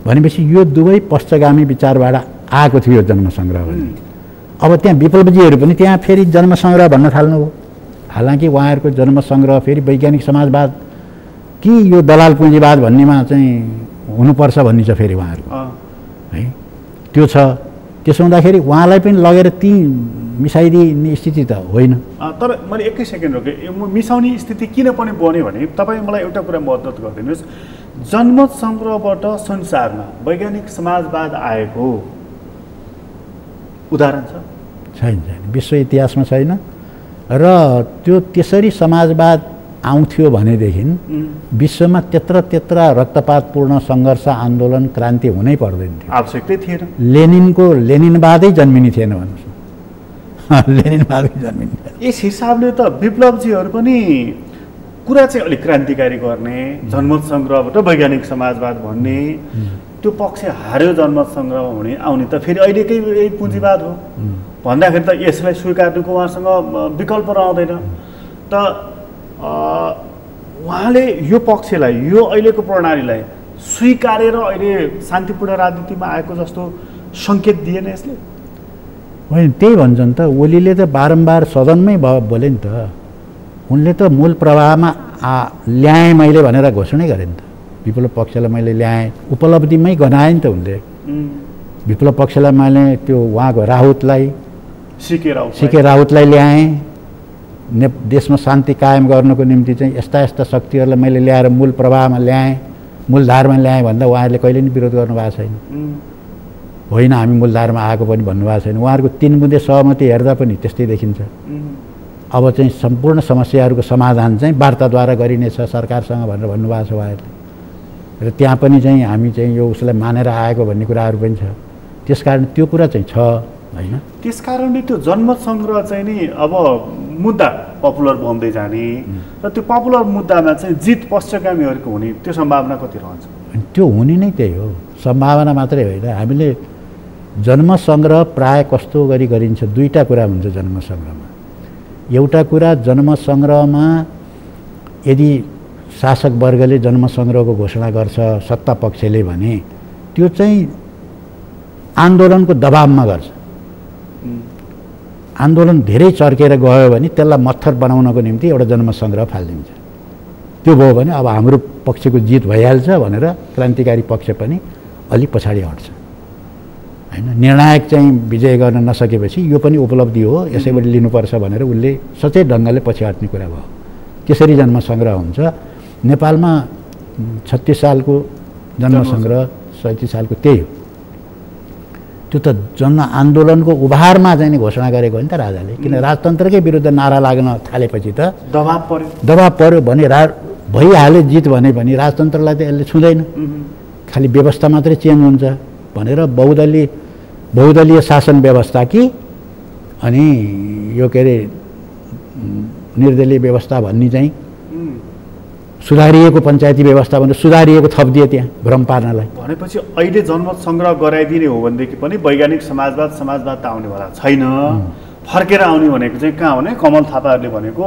भनेपछि यो दुवै पश्चगामी विचारबाट आएको थियो जनमत सङ्ग्रह भन्ने। अब त्यहाँ विप्लवजीहरू पनि त्यहाँ फेरि जनमत सङ्ग्रह भन्न थाल्नुभयो। हालांकि उहाँहरूको जनमत सङ्ग्रह फेरि वैज्ञानिक समाजवाद कि यो दलाल पुँजीवाद भन्नेमा चाहिँ हुनुपर्छ भन्ने छ फेरि उहाँहरूको है, त्यो छ। त्यसो हुँदाखेरि उहाँलाई पनि लगेर त्यहीँ मिसाइदिने स्थिति त होइन। तर मैले एकै सेकेन्ड रोकेँ, मिसाउने स्थिति किन पनि बन्यो भने तपाईँ मलाई एउटा कुरा मद्दत गरिदिनुहोस्। जनमत सङ्ग्रहबाट संसारमा वैज्ञानिक समाजवाद आएको उदाहरण छ? छैन, विश्व इतिहासमा छैन। र त्यो त्यसरी समाजवाद आउँथ्यो भनेदेखि विश्वमा त्यत्र रक्तपातपूर्ण सङ्घर्ष आन्दोलन क्रान्ति हुनै पर्दैन थियो, आवश्यकै थिएन। लेनिनवादै जन्मिने थिएन भन्नुहोस् न, लेनिनवादै जन्मिने। यस हिसाबले त विप्लवजीहरू पनि कुरा चाहिँ अलिक क्रान्तिकारी गर्ने, जनमत सङ्ग्रहबाट वैज्ञानिक समाजवाद भन्ने, त्यो पक्ष हार्यो जनमत सङ्ग्रह हुने आउने त फेरि अहिलेकै यही पुँजीवाद हो भन्दाखेरि त यसलाई स्वीकार्नुको उहाँसँग विकल्प रहँदैन। त उहाँले यो पक्षलाई, यो अहिलेको प्रणालीलाई स्वीकारेर अहिले शान्तिपूर्ण राजनीतिमा आएको जस्तो सङ्केत दिएन यसले? होइन, त्यही भन्छन् त। ओलीले त बारम्बार सदनमै बोले नि त, उनले त मूल प्रवाहमा ल्याएँ मैले भनेर घोषणै गरे नि त। विप्लव पक्षलाई मैले ल्याएँ, उपलब्धिमै गनाएँ नि त उनले। विप्लव पक्षलाई मैले त्यो उहाँको राउतलाई, सिके राउतलाई ल्याएँ, देशमा शान्ति कायम गर्नको निम्ति चाहिँ यस्ता शक्तिहरूलाई मैले ल्याएर मूल प्रवाहमा ल्याएँ, मूलधारमा ल्याएँ भन्दा उहाँहरूले कहिले पनि विरोध गर्नुभएको छैन। होइन, हामी मूलधारमा आएको पनि भन्नुभएको छैन। उहाँहरूको 3 बुँदे सहमति हेर्दा पनि त्यस्तै देखिन्छ। अब चाहिँ सम्पूर्ण समस्याहरूको समाधान चाहिँ वार्ताद्वारा गरिनेछ सरकारसँग भनेर भन्नुभएको छ उहाँहरूले। र त्यहाँ पनि चाहिँ हामी चाहिँ यो उसलाई मानेर आएको भन्ने कुराहरू पनि छ। त्यसकारण त्यो कुरा चाहिँ छ होइन। त्यसकारणले त्यो जनमत सङ्ग्रह चाहिँ नि अब मुद्दा पपुलर बन्दै जाने र त्यो पपुलर मुद्दामा चाहिँ जित पक्षगामीहरूको हुने त्यो सम्भावना कति रहन्छ? त्यो हुने नै त्यही हो, सम्भावना मात्रै होइन। हामीले जन्म सङ्ग्रह प्रायः कस्तो गरी गरिन्छ, 2टा कुरा हुन्छ जन्म सङ्ग्रहमा। एउटा कुरा जन्म सङ्ग्रहमा यदि शासक वर्गले जन्म सङ्ग्रहको घोषणा गर्छ सत्ता पक्षले भने त्यो चाहिँ आन्दोलनको दबावमा गर्छ। आन्दोलन धेरै चर्केर गयो भने त्यसलाई मत्थर बनाउनको निम्ति एउटा जन्म सङ्ग्रह फालिदिन्छ। त्यो भयो भने अब हाम्रो पक्षको जित भइहाल्छ भनेर क्रान्तिकारी पक्ष पनि अलि पछाडि हट्छ होइन। निर्णायक चाहिँ विजय गर्न नसकेपछि यो पनि उपलब्धि हो, यसैबाट लिनुपर्छ भनेर उसले सचेत ढङ्गले पछि हट्ने कुरा भयो। त्यसरी जन्म सङ्ग्रह हुन्छ। नेपालमा 36 सालको जन्म सङ्ग्रह, 37 सालको त्यही हो। त्यो त जनआन्दोलनको उभारमा चाहिँ नि घोषणा गरेको हो नि त राजाले। किन राजतन्त्रकै विरुद्ध नारा लाग्न थालेपछि त दबाब पर्यो भने भइहाल्यो जित भने पनि राजतन्त्रलाई त यसले छुँदैन, खालि व्यवस्था मात्रै चेन्ज हुन्छ भनेर बहुदलीय शासन व्यवस्था कि अनि यो के अरे निर्दलीय व्यवस्था भन्ने चाहिँ सुधारिएको पञ्चायती व्यवस्था भनेर सुधारिएको थपिदिए त्यहाँ भ्रम पार्नलाई। भनेपछि अहिले जनमत सङ्ग्रह गराइदिने हो भनेदेखि पनि वैज्ञानिक समाजवाद त आउनेवाला छैन। फर्केर आउने भनेको चाहिँ कहाँ भने कमल थापाहरूले भनेको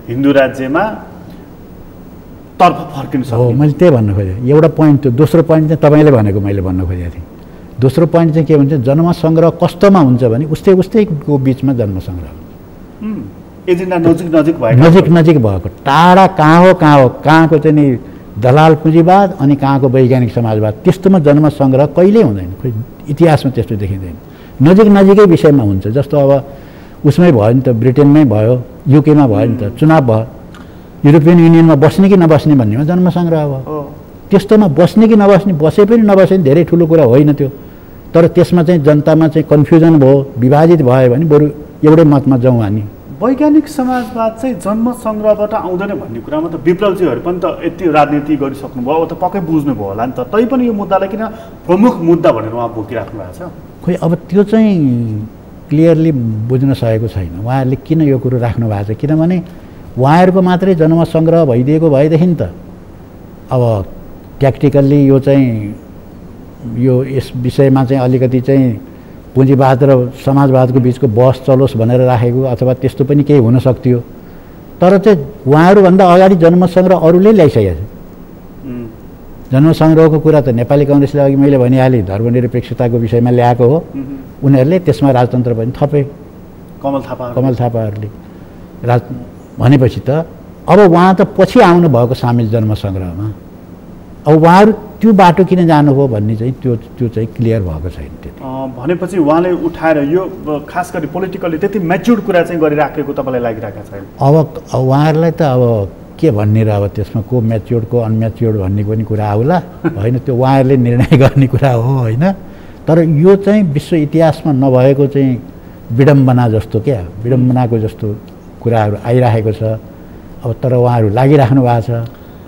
हिन्दू राज्यमा तर्फ फर्किन सक्छ। हो, मैले त्यही भन्नु खोजेँ। एउटा पोइन्ट त्यो। दोस्रो पोइन्ट चाहिँ तपाईँले भनेको मैले भन्नु खोजेको थिएँ। दोस्रो पोइन्ट चाहिँ के भन्छ, जन्म सङ्ग्रह कस्तोमा हुन्छ भने उस्तैको बिचमा जन्म सङ्ग्रह एजेन्डा नजिक भएको, टाढा कहाँ हो कहाँको चाहिँ नि दलाल पुँजीवाद अनि कहाँको वैज्ञानिक समाजवाद, त्यस्तोमा जन्म सङ्ग्रह कहिल्यै हुँदैन। खोइ इतिहासमा त्यस्तो देखिँदैन। नजिकै विषयमा हुन्छ। जस्तो अब उसमै भयो नि त, ब्रिटेनमै भयो, युकेमा भयो नि त, चुनाव भयो, युरोपियन युनियनमा बस्ने कि नबस्ने भन्नेमा जन्म सङ्ग्रह भयो। त्यस्तोमा बस्ने कि नबस्ने, बसे पनि नबसे पनि धेरै ठुलो कुरा होइन त्यो। तर त्यसमा चाहिँ जनतामा चाहिँ कन्फ्युजन भयो, विभाजित भयो भने बरु एउटै मतमा जाउँ हामी। वैज्ञानिक समाजवाद चाहिँ जन्म सङ्ग्रहबाट आउँदैन भन्ने कुरामा त विप्लवजीहरू पनि त यति राजनीति गरिसक्नुभयो, अब त पक्कै बुझ्नुभयो होला नि त। तै पनि यो मुद्दालाई किन प्रमुख मुद्दा भनेर उहाँ बोकिराख्नु भएको छ? खोइ अब त्यो चाहिँ क्लियरली बुझ्न सकेको छैन उहाँहरूले किन यो कुरो राख्नु भएको छ। किनभने उहाँहरूको मात्रै जन्म सङ्ग्रह भइदिएको भएदेखि त अब ट्याक्टिकल्ली यो चाहिँ यो यस विषयमा चाहिँ अलिकति चाहिँ पुँजीवाद र समाजवादको बिचको बहस चलोस् भनेर राखेको अथवा त्यस्तो पनि केही हुन सक्थ्यो। तर चाहिँ उहाँहरूभन्दा अगाडि जन्म सङ्ग्रह अरूले ल्याइसकेको छ। जन्म सङ्ग्रहको कुरा त नेपाली काङ्ग्रेसले अघि मैले भनिहालेँ धर्मनिरपेक्षताको विषयमा ल्याएको हो। उनीहरूले त्यसमा राजतन्त्र पनि थपे, कमल थापाहरूले भनेपछि त अब उहाँ त पछि आउनुभएको सामेल जन्म सङ्ग्रहमा। अब उहाँहरू त्यो बाटो किन जानुभयो भन्ने चाहिँ त्यो चाहिँ क्लियर भएको छैन। त्यति भनेपछि उहाँले उठाएर यो खास गरी पोलिटिकली त्यति म्याच्योर्ड कुरा चाहिँ गरिराखेको तपाईँलाई लागिरहेको छैन। अब उहाँहरूलाई त अब के भन्ने र अब त्यसमा को म्याच्योर्ड को अनम्याच्योर्ड भन्ने पनि कुरा आउला होइन, त्यो उहाँहरूले निर्णय गर्ने कुरा हो होइन। तर यो चाहिँ विश्व इतिहासमा नभएको चाहिँ विडम्बना जस्तो क्या, विडम्बनाको जस्तो कुराहरू आइरहेको छ। अब तर उहाँहरू लागिराख्नु भएको छ,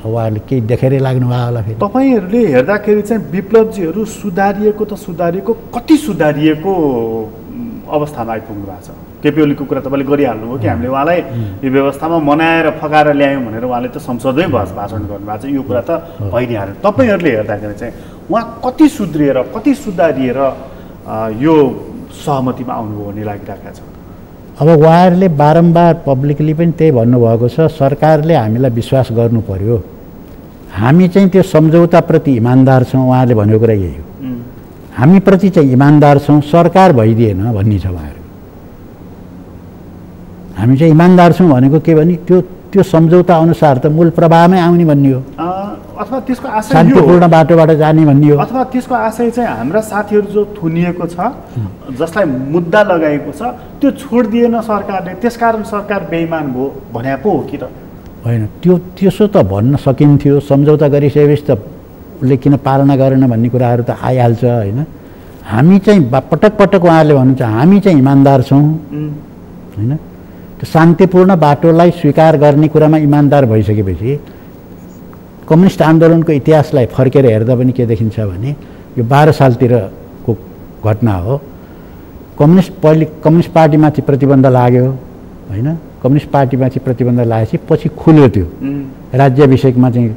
उहाँहरूले केही देखेरै लाग्नु भयो होला। फेरि तपाईँहरूले हेर्दाखेरि चाहिँ विप्लवजीहरू सुधारिएको त सुधारिएको, कति सुधारिएको अवस्थामा आइपुग्नु भएको छ? केपी ओलीको कुरा तपाईँले गरिहाल्नुभयो कि हामीले उहाँलाई यो व्यवस्थामा मनाएर फकाएर ल्यायौँ भनेर उहाँले त संसदमै भाषण गर्नुभएको छ, यो कुरा त भइ नै हाल्यो। तपाईँहरूले हेर्दाखेरि चाहिँ उहाँ कति सुध्रिएर कति सुधारिएर यो सहमतिमा आउनुभयो भन्ने लागिरहेको छ? अब उहाँहरूले बारम्बार पब्लिकली पनि त्यही भन्नुभएको छ, सरकारले हामीलाई विश्वास गर्नु पर्यो, हामी चाहिँ त्यो सम्झौताप्रति इमान्दार छौँ। उहाँहरूले भनेको कुरा यही हो, हामीप्रति चाहिँ इमान्दार छौँ, सरकार भइदिएन भन्ने छ उहाँहरू। हामी चाहिँ इमान्दार छौँ भनेको के भने त्यो सम्झौता अनुसार त मूल प्रवाहमै आउने भन्ने हो, अथवा त्यसको आशय शान्तिपूर्ण बाटोबाट जाने भन्ने हो, अथवा त्यसको आशय चाहिँ हाम्रा साथीहरू जो थुनिएको छ, जसलाई मुद्दा लगाएको छ, त्यो छोडिदिएन सरकारले, त्यसकारण सरकार बेइमान भयो भने पो हो कि त होइन? त्यसो त भन्न सकिन्थ्यो। सम्झौता गरिसकेपछि त उसले किन पालना गरेन भन्ने कुराहरू त आइहाल्छ होइन। हामी चाहिँ पटक पटक उहाँहरूले भन्नुहुन्छ हामी चाहिँ इमान्दार छौँ होइन। त्यो शान्तिपूर्ण बाटोलाई स्वीकार गर्ने कुरामा इमान्दार भइसकेपछि कम्युनिस्ट आन्दोलनको इतिहासलाई फर्केर हेर्दा पनि के देखिन्छ भने यो 12 सालतिरको घटना हो। कम्युनिस्ट पार्टीमाथि प्रतिबन्ध लाग्यो होइन। कम्युनिस्ट पार्टीमाथि प्रतिबन्ध लागेपछि पछि खुल्यो, त्यो राज्याभिषेकमा चाहिँ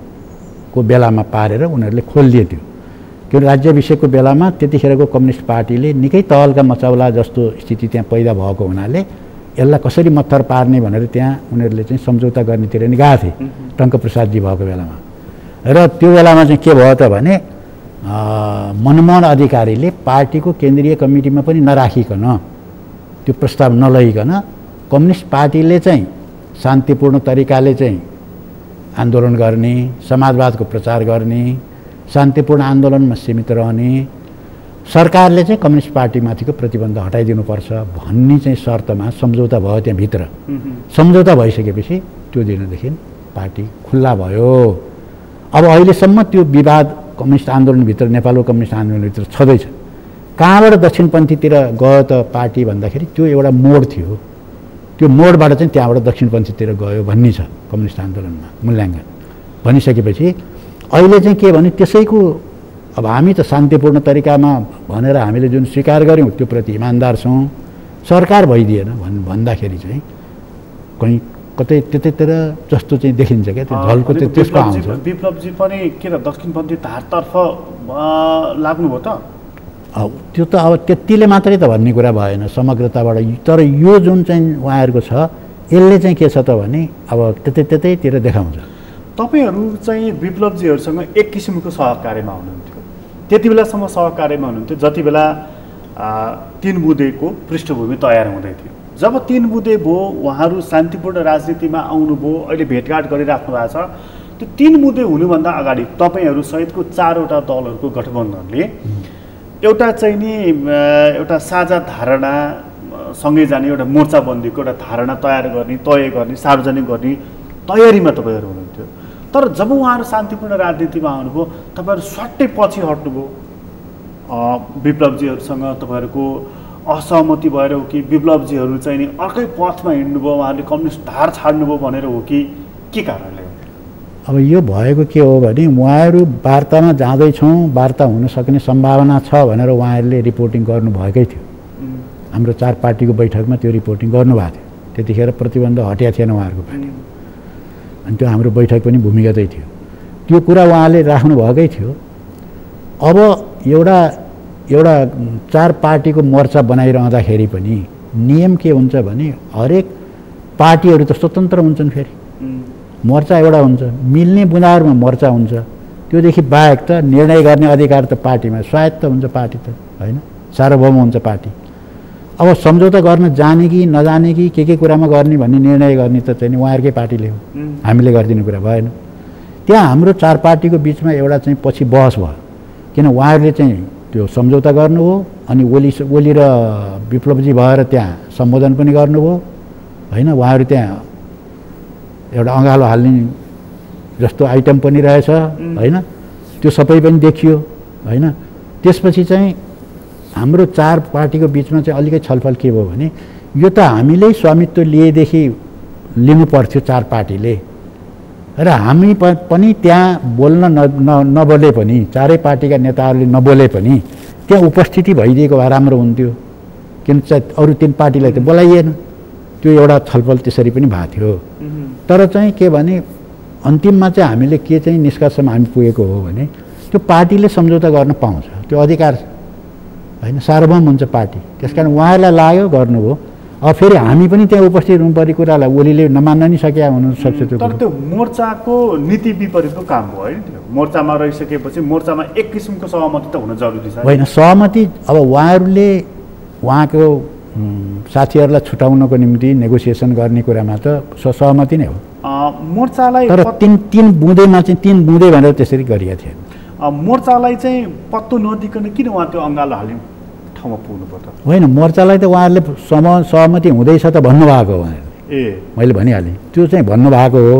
को बेलामा पारेर उनीहरूले खोलिदियो त्यो। किन राज्याभिषेकको बेलामा त्यतिखेरको कम्युनिस्ट पार्टीले निकै तहल्का मचौला जस्तो स्थिति त्यहाँ पैदा भएको हुनाले यसलाई कसरी मत्थर पार्ने भनेर त्यहाँ उनीहरूले चाहिँ सम्झौता गर्नेतिर नि गएको थिए टङ्कप्रसादजी भएको बेलामा। र त्यो बेलामा चाहिँ के भयो त भने मनमोहन अधिकारीले पार्टीको केन्द्रीय कमिटीमा पनि नराखिकन, त्यो प्रस्ताव नलइकन कम्युनिस्ट पार्टीले चाहिँ शान्तिपूर्ण तरिकाले चाहिँ आन्दोलन गर्ने, समाजवादको प्रचार गर्ने, शान्तिपूर्ण आन्दोलनमा सीमित रहने, सरकारले चाहिँ कम्युनिस्ट पार्टीमाथिको प्रतिबन्ध हटाइदिनुपर्छ भन्ने चाहिँ शर्तमा सम्झौता भयो त्यहाँभित्र। सम्झौता भइसकेपछि त्यो दिनदेखि पार्टी खुल्ला भयो। अब अहिलेसम्म त्यो विवाद कम्युनिस्ट आन्दोलनभित्र, नेपालको कम्युनिस्ट आन्दोलनभित्र छँदैछ। कहाँबाट दक्षिणपन्थीतिर गयो त पार्टी भन्दाखेरि त्यो एउटा मोड थियो, त्यो मोडबाट चाहिँ त्यहाँबाट दक्षिणपन्थीतिर गयो भन्ने छ कम्युनिस्ट आन्दोलनमा मूल्याङ्कन भनिसकेपछि अहिले चाहिँ के भने त्यसैको अब हामी त शान्तिपूर्ण तरिकामा भनेर हामीले जुन स्वीकार गऱ्यौँ त्यो प्रति इमान्दार छौँ, सरकार भइदिएन भन्दाखेरि चाहिँ कहीँ कतै त्यतैतिर जस्तो चाहिँ देखिन्छ क्या, त्यो झल्को त्यसको आउँछ। विप्लवजी पनि के त दक्षिणपन्थी धारतर्फ लाग्नुभयो त? त्यो त अब त्यतिले मात्रै त भन्ने कुरा भएन समग्रताबाट। तर यो जुन चाहिँ उहाँहरूको छ यसले चाहिँ के छ त भने अब त्यतैतिर देखाउँछ। तपाईँहरू चाहिँ विप्लवजीहरूसँग एक किसिमको सहकार्यमा हुनुहुन्थ्यो, त्यति बेलासम्म सहकार्यमा हुनुहुन्थ्यो जति बेला 3 बुँदेको पृष्ठभूमि तयार हुँदै थियो। जब 3 बुँदे भयो, उहाँहरू शान्तिपूर्ण राजनीतिमा आउनुभयो, अहिले भेटघाट गरिराख्नु भएको छ। त्यो 3 बुँदे हुनुभन्दा अगाडि तपाईँहरू सहितको 4वटा दलहरूको गठबन्धनले एउटा चाहिँ नि एउटा साझा धारणा सँगै जाने एउटा मोर्चाबन्दीको एउटा धारणा तयार गर्ने, तय गर्ने, सार्वजनिक गर्ने तयारीमा तपाईँहरू हुनुहुन्थ्यो। तर जब उहाँहरू शान्तिपूर्ण राजनीतिमा आउनुभयो तपाईँहरू सट्टै पछि हट्नुभयो। विप्लवजीहरूसँग तपाईँहरूको असहमति भएर हो कि विप्लवजीहरू चाहिँ नि अर्कै पथमा हिँड्नुभयो, उहाँहरूले कम्युनिस्ट धार छाड्नुभयो भनेर हो कि के कारणले? अब यो भएको के हो भने उहाँहरू वार्तामा जाँदैछौँ, वार्ता हुन सक्ने सम्भावना छ भनेर उहाँहरूले रिपोर्टिङ गर्नुभएकै थियो। हाम्रो 4 पार्टीको बैठकमा त्यो रिपोर्टिङ गर्नुभएको थियो। त्यतिखेर प्रतिबन्ध हटिया थिएन उहाँहरूको पार्टी, अनि त्यो हाम्रो बैठक पनि भूमिगतै थियो। त्यो कुरा उहाँले राख्नुभएकै थियो। अब एउटा 4 पार्टीको मोर्चा बनाइरहँदाखेरि पनि नियम के हुन्छ भने हरेक पार्टीहरू त स्वतन्त्र हुन्छन्, फेरि मोर्चा एउटा हुन्छ, मिल्ने बुँदाहरूमा मोर्चा हुन्छ। त्योदेखि बाहेक त निर्णय गर्ने अधिकार त पार्टीमा, स्वायत्त हुन्छ पार्टी त होइन, सार्वभौम हुन्छ पार्टी। अब सम्झौता गर्न जाने कि नजाने कि के कुरामा गर्ने भन्ने निर्णय गर्ने त चाहिँ उहाँहरूकै पार्टीले हो, हामीले गरिदिने कुरा भएन। त्यहाँ हाम्रो 4 पार्टीको बिचमा एउटा चाहिँ पछि बहस भयो, किन उहाँहरूले चाहिँ त्यो सम्झौता गर्नुभयो अनि ओली र विप्लवजी भएर त्यहाँ सम्बोधन पनि गर्नुभयो होइन। उहाँहरू त्यहाँ एउटा अँगालो हाल्ने जस्तो आइटम पनि रहेछ होइन, त्यो सबै पनि देखियो होइन। त्यसपछि चाहिँ हाम्रो 4 पार्टीको बिचमा चाहिँ अलिकति छलफल के भयो भने यो त हामीले स्वामित्व लिएदेखि लिनु पर्थ्यो 4 पार्टीले र हामी पनि त्यहाँ बोल्न नबोले पनि 4 पार्टीका नेताहरूले नबोले पनि त्यहाँ उपस्थिति भइदिएको भए राम्रो हुन्थ्यो, किन अरू 3 पार्टीलाई त बोलाइएन। त्यो एउटा छलफल त्यसरी पनि भएको थियो। तर चाहिँ के भने अन्तिममा चाहिँ हामीले के चाहिँ निष्कर्षमा हामी पुगेको हो भने त्यो पार्टीले सम्झौता गर्न पाउँछ, त्यो अधिकार होइन, सार्वभौम हुन्छ पार्टी। त्यसकारण उहाँहरूलाई लाग्यो गर्नुभयो। अब फेरि हामी पनि त्यहाँ उपस्थित हुनुपर्ने कुरालाई ओलीले नमान्न नि सकिया हुनसक्छ। त्यो तर त्यो मोर्चाको नीति विपरीतको काम भयो होइन। त्यो मोर्चामा रहिसकेपछि मोर्चामा एक किसिमको सहमति त हुन जरुरी छ होइन। सहमति अब उहाँहरूले उहाँको साथीहरूलाई छुटाउनको निम्ति नेगोसिएसन गर्ने कुरामा त सहमति नै हो। मोर्चालाई तर तीन बुँदेमा चाहिँ 3 बुँदे भनेर त्यसरी गरिएको थिएन। मोर्चालाई चाहिँ पत्तो नदिकन किन उहाँ त्यो अङ्गालो हाल्ने ठाउँमा पुग्नु पर्छ? होइन, मोर्चालाई त उहाँहरूले सहमति हुँदैछ त भन्नुभएको हो उहाँहरूले। मैले भनिहालेँ त्यो चाहिँ भन्नुभएको हो।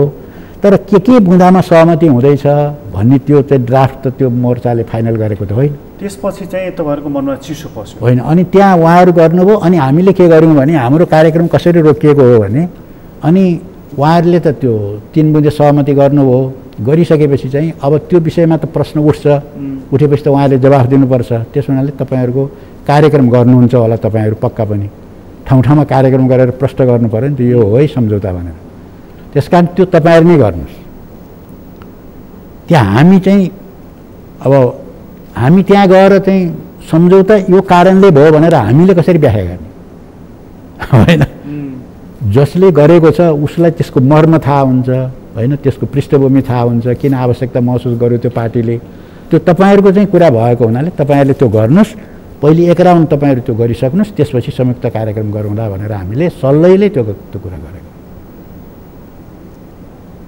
तर के बुँदामा सहमति हुँदैछ भन्ने त्यो चाहिँ ड्राफ्ट त त्यो मोर्चाले फाइनल गरेको त होइन। त्यसपछि चाहिँ तपाईँहरूको मनमा चिसो पस्यो होइन। अनि त्यहाँ उहाँहरू गर्नुभयो अनि हामीले के गर्यौँ भने हाम्रो कार्यक्रम कसरी रोकिएको हो भने अनि उहाँहरूले त त्यो 3 बुँदे सहमति गर्नुभयो। गरिसकेपछि चाहिँ अब त्यो विषयमा त प्रश्न उठेपछि त उहाँले जवाफ दिनुपर्छ। त्यस हुनाले तपाईँहरूको कार्यक्रम गर्नुहुन्छ होला, तपाईँहरू पक्का पनि ठाउँ ठाउँमा कार्यक्रम गरेर प्रश्न गर्नु पऱ्यो नि त, यो हो है सम्झौता भनेर। त्यस कारण त्यो तपाईँहरू नै गर्नुहोस्। त्यहाँ हामी चाहिँ अब हामी त्यहाँ गएर चाहिँ सम्झौता यो कारणले भयो भनेर हामीले कसरी व्याख्या गर्ने होइन। जसले गरेको छ उसलाई त्यसको मर्म थाहा हुन्छ होइन, त्यसको पृष्ठभूमि थाहा हुन्छ, किन आवश्यकता महसुस गर्यो त्यो पार्टीले। त्यो तपाईँहरूको चाहिँ कुरा भएको हुनाले तपाईँहरूले त्यो गर्नुहोस्। पहिले 1 राउन्ड तपाईँहरू त्यो गरिसक्नुहोस्, त्यसपछि संयुक्त कार्यक्रम गरौँला भनेर हामीले सल्लैले त्यो कुरा गरेको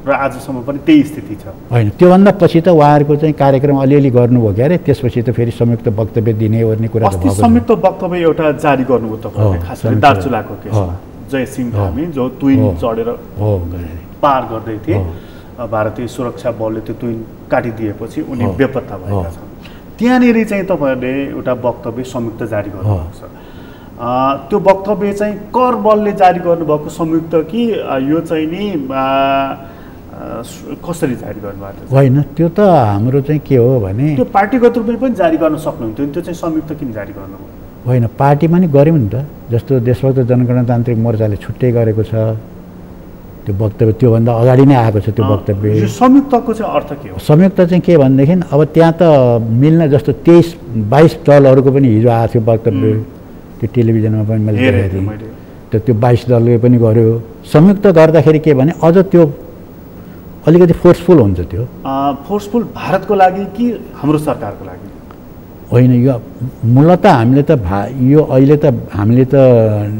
र आजसम्म पनि त्यही स्थिति छ होइन। त्योभन्दा पछि त उहाँहरूको चाहिँ कार्यक्रम अलिअलि गर्नुभयो क्या अरे, त्यसपछि त फेरि संयुक्त वक्तव्य दिने ओर्ने कुरा अस्ति संयुक्त वक्तव्य एउटा जारी गर्नुभयो तपाईँले, खास गरी दार्चुलाको केसमा जयसिंह धामी जो तुइन चढेर पार गर्दै थिए, भारतीय सुरक्षा बलले त्यो तुइन काटिदिएपछि उनी बेपत्ता भएका छन्। त्यहाँनिर चाहिँ तपाईँहरूले एउटा वक्तव्य संयुक्त जारी गर्नुभएको छ। त्यो वक्तव्य चाहिँ कर बलले जारी गर्नुभएको संयुक्त कि यो चाहिँ नि कसरी जारी गर्नुभएको थियो? होइन, त्यो त हाम्रो चाहिँ के हो भने त्यो पार्टीगत रूपले पनि जारी गर्न सक्नुहुन्थ्यो, त्यो चाहिँ संयुक्त किन जारी गर्नुभयो? होइन, पार्टीमा नि गऱ्यौँ नि त। जस्तो देशभक्त जनगणतान्त्रिक मोर्चाले छुट्टै गरेको छ त्यो वक्तव्य, त्योभन्दा अगाडि नै आएको छ त्यो वक्तव्य। संयुक्तको चाहिँ अर्थ के हो? संयुक्त चाहिँ के भनेदेखि अब त्यहाँ त मिल्न जस्तो 23-22 दलहरूको पनि हिजो आएको थियो वक्तव्य, त्यो टेलिभिजनमा पनि मैले देखेको थिएँ। त्यो 22 दलले पनि गर्यो। संयुक्त गर्दाखेरि के भने अझ त्यो अलिकति फोर्सफुल हुन्छ। त्यो फोर्सफुल भारतको लागि कि हाम्रो सरकारको लागि? होइन, यो मूलत हामीले त यो अहिले त हामीले त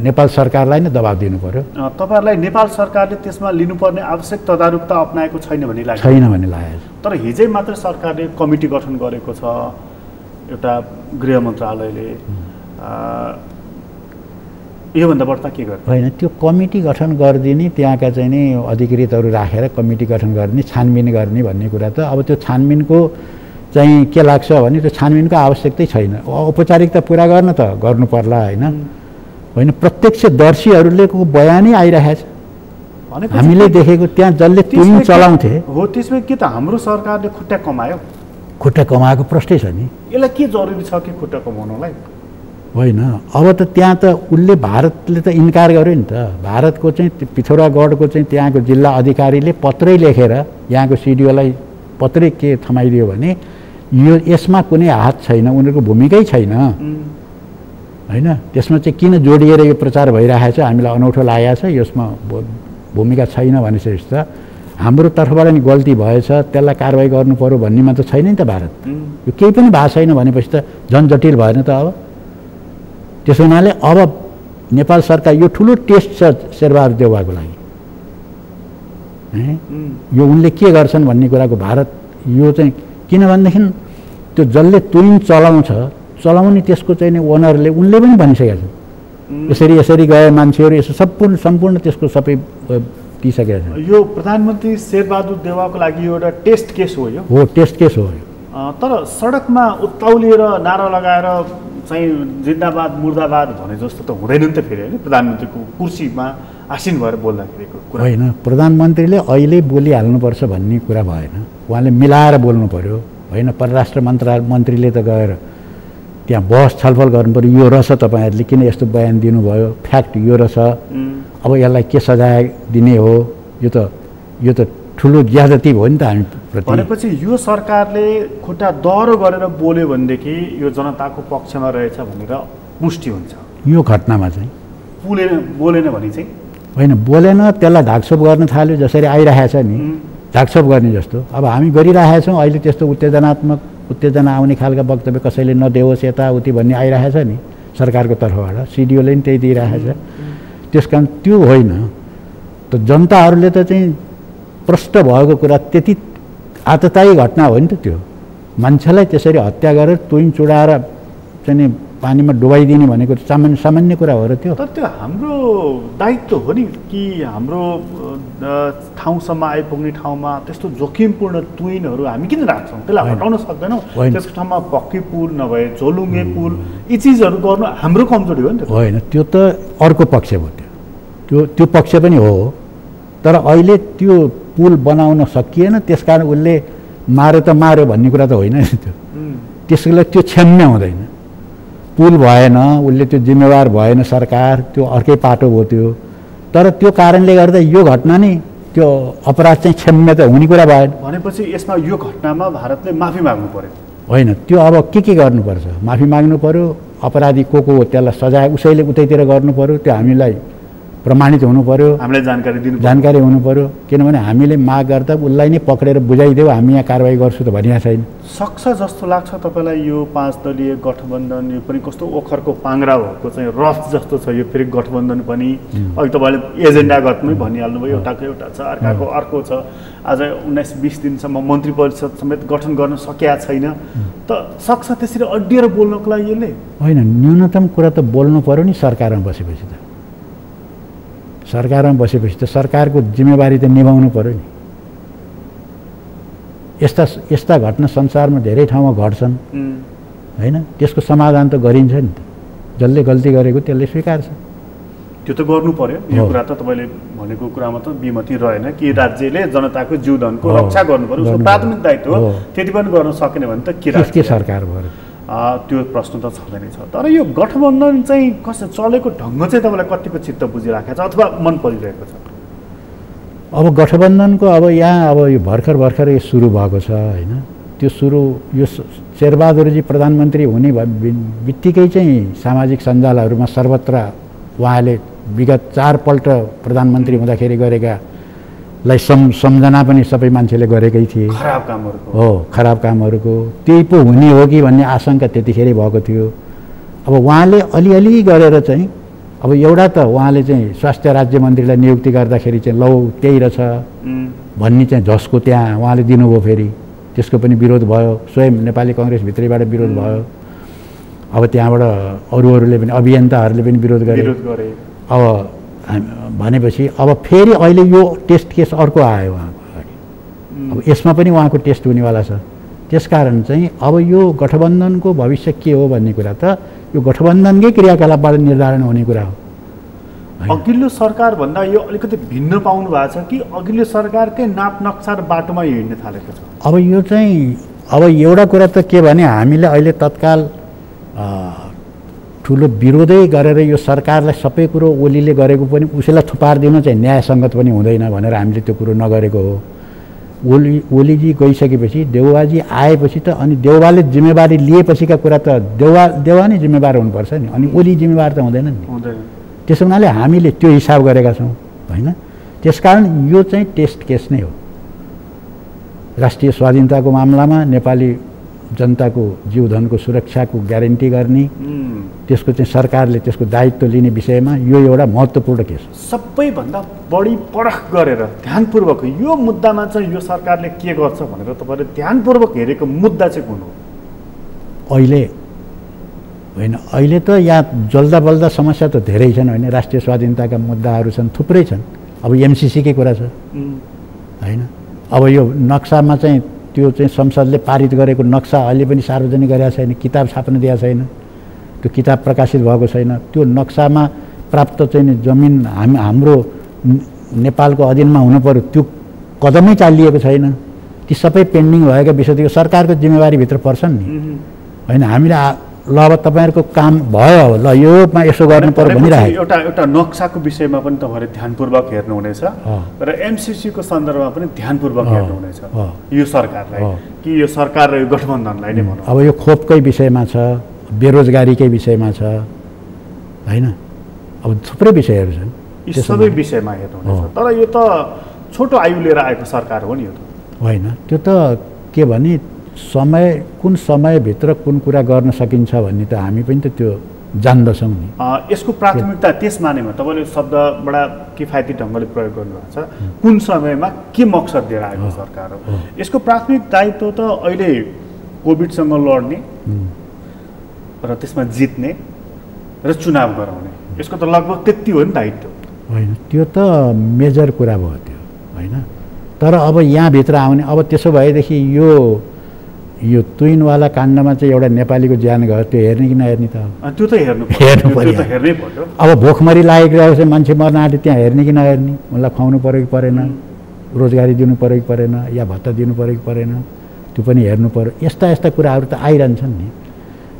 नेपाल सरकारलाई नै दबाब दिनु पर्यो। तपाईँहरूलाई नेपाल सरकारले त्यसमा लिनुपर्ने आवश्यक तदारुकता अप्नाएको छैन भन्ने लाग्छ? छैन भन्ने लागेको छ। तर हिजै मात्र सरकारले कमिटी गठन गरेको छ एउटा गृह मन्त्रालयले, योभन्दा बढ्ता के गर्ने? होइन, त्यो कमिटी गठन गरिदिने, त्यहाँका चाहिँ नि अधिकृतहरू राखेर कमिटी गठन गर्ने, छानबिन गर्ने भन्ने कुरा त अब त्यो छानबिनको चाहिँ के लाग्छ भने त्यो छानबिनको आवश्यकतै छैन। औपचारिकता पुरा गर्न त गर्नु पर्ला होइन। होइन, प्रत्यक्षदर्शीहरूले को बयानै आइरहेछ, हामीले देखेको। त्यहाँ जसले तुइन चलाउँथे हो, त्यसमा के त हाम्रो सरकारले खुट्टा कमायो? खुट्टा कमाएको प्रश्नै छ नि। यसलाई के जरुरी छ कि खुट्टा कमाउनलाई? होइन, अब त त्यहाँ त उसले भारतले त इन्कार गर्यो नि त। भारतको चाहिँ पिथौरागढको चाहिँ त्यहाँको जिल्ला अधिकारीले पत्रै लेखेर यहाँको सिडिओलाई पत्रै के थमाइदियो भने यो यसमा कुनै हात छैन, उनीहरूको भूमिकै छैन होइन। त्यसमा चाहिँ किन जोडिएर यो प्रचार भइरहेको छ, हामीलाई अनौठो लागेको छ, यसमा भूमिका छैन भनेपछि त हाम्रो तर्फबाट नि गल्ती भएछ, त्यसलाई कारवाही गर्नु पर्यो भन्नेमा त छैन नि त भारत। यो केही पनि भएको छैन भनेपछि त झन् जटिल भएन त। अब त्यसो हुनाले अब नेपाल सरकार यो ठुलो टेस्ट छ शेरबहादुर देउवाको लागि। यो उनले के गर्छन् भन्ने कुराको भारत यो चाहिँ किनभनेदेखि त्यो जसले तुइन चलाउने त्यसको चाहिँ नि ओनरले उनले पनि भनिसकेका छन् यसरी यसरी गए मान्छेहरू यसो सम्पूर्ण त्यसको सबै दिइसकेका छन्। यो प्रधानमन्त्री शेरबहादुर देउवाको लागि एउटा टेस्ट केस हो यो? हो, टेस्ट केस हो यो। तर सडकमा उत्ताउलिएर नारा लगाएर चाहिँ जिन्दाबाद मुर्दाबाद भने जस्तो त हुँदैन नि त फेरि होइन? प्रधानमन्त्रीको कुर्सीमा आसीन भएर बोल्दाखेरिको कुरा होइन। प्रधानमन्त्रीले अहिले बोलिहाल्नुपर्छ भन्ने कुरा भएन, उहाँले मिलाएर बोल्नु पर्यो होइन। परराष्ट्र मन्त्रीले त गएर त्यहाँ बहस छलफल गर्नु पर्यो, यो रहेछ तपाईँहरूले किन यस्तो बयान दिनुभयो, फ्याक्ट यो रहेछ, अब यसलाई के सजाय दिने हो, यो त ठुलो ज्यादती हो नि त हामी प्रति। भनेपछि यो सरकारले खुट्टा दह्रो गरेर बोल्यो भनेदेखि यो जनताको पक्षमा रहेछ भनेर पुष्टि हुन्छ यो घटनामा चाहिँ। बोलेन भने चाहिँ होइन, बोलेन, त्यसलाई ढाकछोप गर्न थाल्यो जसरी आइरहेछ नि, ढाकछोप गर्ने जस्तो अब हामी गरिरहेका छौँ। अहिले त्यस्तो उत्तेजना आउने खालका वक्तव्य कसैले नदेओस् यताउति भन्ने आइरहेछ नि सरकारको तर्फबाट, सिडिओले पनि त्यही दिइरहेछ। त्यस कारण त्यो होइन त, जनताहरूले त चाहिँ प्रष्ट भएको कुरा त्यति आततायी घटना हो नि त त्यो। मान्छेलाई त्यसरी हत्या गरेर तुइन चुडाएर चाहिँ पानीमा डुबाइदिने भनेको सामान्य कुरा हो र त्यो। तर त्यो हाम्रो दायित्व हो नि कि हाम्रो ठाउँसम्म आइपुग्ने ठाउँमा त्यस्तो जोखिमपूर्ण तुइनहरू हामी किन राख्छौँ? त्यसलाई हटाउन सक्दैनौँ? त्यसको ठाउँमा पक्की पुल नभए झोलुङ्गे पुल यी चिजहरू गर्नु हाम्रो कमजोरी हो नि त। होइन, त्यो त अर्को पक्ष भयो, त्यो पक्ष पनि हो। तर अहिले त्यो पुल बनाउन सकिएन, त्यसकारण उसले मार्यो भन्ने कुरा त होइन नि त्यो। त्यसको लागि त्यो क्षम्य हुँदैन। पुल भएन, उसले त्यो जिम्मेवार भएन सरकार, त्यो अर्कै पाटो भयो त्यो। तर त्यो कारणले गर्दा यो घटना नि त्यो अपराध चाहिँ क्षम्य त हुने कुरा भएन। भनेपछि यसमा यो घटनामा भारतले माफी माग्नु पर्यो? होइन, त्यो अब के गर्नुपर्छ, माफी माग्नु पर्यो, अपराधी को हो त्यसलाई सजाय उसैले उतैतिर गर्नु पर्यो, त्यो हामीलाई प्रमाणित हुनु पर्यो, हामीलाई जानकारी हुनु पर्यो। किनभने हामीले माग गर्दा उसलाई नै पक्रेर बुझाइदेऊ हामी यहाँ कारवाही गर्छु त भनिएको छैन। सक्छ जस्तो लाग्छ तपाईँलाई यो 5 दलीय गठबन्धन? यो पनि कस्तो ओखरको पाङ्ग्रा भएको चाहिँ रथ जस्तो छ यो फेरि गठबन्धन पनि। अघि तपाईँले एजेन्डागतमै भनिहाल्नुभयो, एउटाको एउटा छ, अर्काको अर्को छ। आज 19-20 दिनसम्म मन्त्री परिषद समेत गठन गर्न सकिया छैन त सक्छ त्यसरी अड्डिएर बोल्नको लागि यसले? होइन, न्यूनतम कुरा त बोल्नु पर्यो नि सरकारमा बसेपछि त। सरकारमा बसेपछि त सरकारको जिम्मेवारी त निभाउनु पर्यो नि। यस्ता घटना संसारमा धेरै ठाउँमा घट्छन् होइन, त्यसको समाधान त गरिन्छ नि त। जसले गल्ती गरेको त्यसले स्वीकार्छ, त्यो त गर्नु पर्यो। यो कुरा त तपाईँले भनेको कुरामा त विमति रहेन कि राज्यले जनताको जीवधनको रक्षा गर्नु पर्यो, उसको प्राथमिक दायित्व हो। त्यति पनि गर्न सकेन भने त के सरकार भयो? त्यो प्रश्न त छँदै नै छ। तर यो गठबन्धन चाहिँ कसो चलेको ढङ्ग चाहिँ तपाईँलाई कतिको चित्त बुझिराखेको छ अथवा मन परिरहेको छ? अब गठबन्धनको अब यहाँ अब यो भर्खर यो सुरु भएको छ होइन। त्यो यो शेरबहादुरजी प्रधानमन्त्री हुने बित्तिकै चाहिँ सामाजिक सञ्जालहरूमा सर्वत्र उहाँले विगत 4 पल्ट प्रधानमन्त्री हुँदाखेरि गरेकालाई सम्झना पनि सबै मान्छेले गरेकै थिए। खराब कामहरूको त्यही पो हुने हो कि भन्ने आशंका त्यतिखेर भएको थियो। अब उहाँले अलिअलि गरेर चाहिँ अब एउटा त उहाँले चाहिँ स्वास्थ्य राज्य मन्त्रीलाई नियुक्ति गर्दाखेरि चाहिँ लौ त्यही रहेछ भन्ने चाहिँ झस्को त्यहाँ उहाँले दिनुभयो। फेरि त्यसको पनि विरोध भयो, स्वयं नेपाली कङ्ग्रेसभित्रैबाट विरोध भयो। अब त्यहाँबाट अरूहरूले पनि अभियन्ताहरूले पनि विरोध गरे। अब भनेपछि अब फेरि अहिले यो टेस्ट केस अर्को आयो उहाँको अगाडि। अब यसमा पनि उहाँको टेस्ट हुनेवाला छ। त्यसकारण चाहिँ अब यो गठबन्धनको भविष्य के हो भन्ने कुरा त यो गठबन्धनकै क्रियाकलापबाट निर्धारण हुने कुरा हो। अघिल्लो सरकार भन्दा यो अलिकति भिन्न पाउनु भएको छ कि अघिल्लो सरकारकै नाप नक्सा र बाटोमा हिँड्न थालेको छ? अब यो चाहिँ अब एउटा कुरा त के भने हामीले अहिले तत्काल ठुलो विरोधै गरेर यो सरकारलाई सबै कुरो ओलीले गरेको पनि उसैलाई थुपारिदिनु चाहिँ न्यायसङ्गत पनि हुँदैन भनेर हामीले त्यो कुरो नगरेको हो। ओलीजी गइसकेपछि देउवाजी आएपछि त अनि देउवाले जिम्मेवारी लिएपछिका कुरा त देउवा नै जिम्मेवार हुनुपर्छ नि, अनि ओली जिम्मेवार त हुँदैन नि। त्यसो हुनाले हामीले त्यो हिसाब गरेका छौँ होइन। त्यसकारण यो चाहिँ टेस्ट केस नै हो। राष्ट्रिय स्वाधीनताको मामलामा नेपाली जनताको जीवधनको सुरक्षाको ग्यारेन्टी गर्ने त्यसको चाहिँ सरकारले त्यसको दायित्व लिने विषयमा यो एउटा महत्त्वपूर्ण केस हो। सबैभन्दा बढी परख गरेर ध्यानपूर्वक यो मुद्दामा चाहिँ यो सरकारले के गर्छ भनेर तपाईँले ध्यानपूर्वक हेरेको मुद्दा चाहिँ कुन हो? अहिले होइन, अहिले त यहाँ जल्दा बल्दा समस्या त धेरै छन् होइन, राष्ट्रिय स्वाधीनताका मुद्दाहरू छन्, थुप्रै छन्। अब एमसिसीकै कुरा छ होइन, अब यो नक्सामा चाहिँ त्यो चाहिँ संसदले पारित गरेको नक्सा अहिले पनि सार्वजनिक गरेका छैन, किताब छाप्न दिएको छैन, त्यो किताब प्रकाशित भएको छैन। त्यो नक्सामा प्राप्त चाहिँ जमिन हाम्रो नेपालको अधीनमा हुनु पर्यो, त्यो कदमै चालिएको छैन। ती सबै पेन्डिङ भएका विषय सरकारको जिम्मेवारीभित्र पर्छन् नि होइन। हामीले ल अब तपाईँहरूको काम भयो, ल योमा यसो गर्नु पर्यो भनिरहेको एउटा नक्साको विषयमा पनि तपाईँले ध्यानपूर्वक हेर्नुहुनेछ र एमसिसीको सन्दर्भमा पनि ध्यानपूर्वक हेर्नुहुनेछ यो सरकारलाई कि यो सरकार र यो गठबन्धनलाई नै भनौँ। अब यो खोपकै विषयमा छ, बेरोजगारीकै विषयमा छ होइन, अब थुप्रै विषयहरू छन्, यी सबै विषयमा हेर्नुहुनेछ। तर यो त छोटो आयु लिएर आएको सरकार हो नि यो त होइन। त्यो त के भने कुन समयभित्र कुन कुरा गर्न सकिन्छ भन्ने त हामी पनि त त्यो जान्दछौँ नि। यसको प्राथमिकता त्यस मानेमा तपाईँले शब्द बडा किफायती ढङ्गले प्रयोग गर्नुभएको छ, कुन समयमा के मकसद लिएर आएको सरकार हो। यसको प्राथमिक दायित्व त अहिले कोभिडसँग लड्ने र त्यसमा जित्ने र चुनाव गराउने, यसको त लगभग त्यति हो नि दायित्व होइन। त्यो त मेजर कुरा भयो त्यो होइन। तर अब यहाँभित्र आउने, अब त्यसो भएदेखि यो तुइनवाला काण्डमा चाहिँ एउटा नेपालीको ज्यान गयो, त्यो हेर्ने कि नहेर्ने त? त्यो त हेर्नु पर्यो। अब भोकमरी लागेको चाहिँ मान्छे मर्न आँट्यो, त्यहाँ हेर्ने कि नहेर्ने? उनलाई खुवाउनु पऱ्यो कि परेन, रोजगारी दिनु पऱ्यो कि परेन, या भत्ता दिनु पऱ्यो कि परेन, त्यो पनि हेर्नु पऱ्यो। यस्ता यस्ता कुराहरू त आइरहन्छन् नि,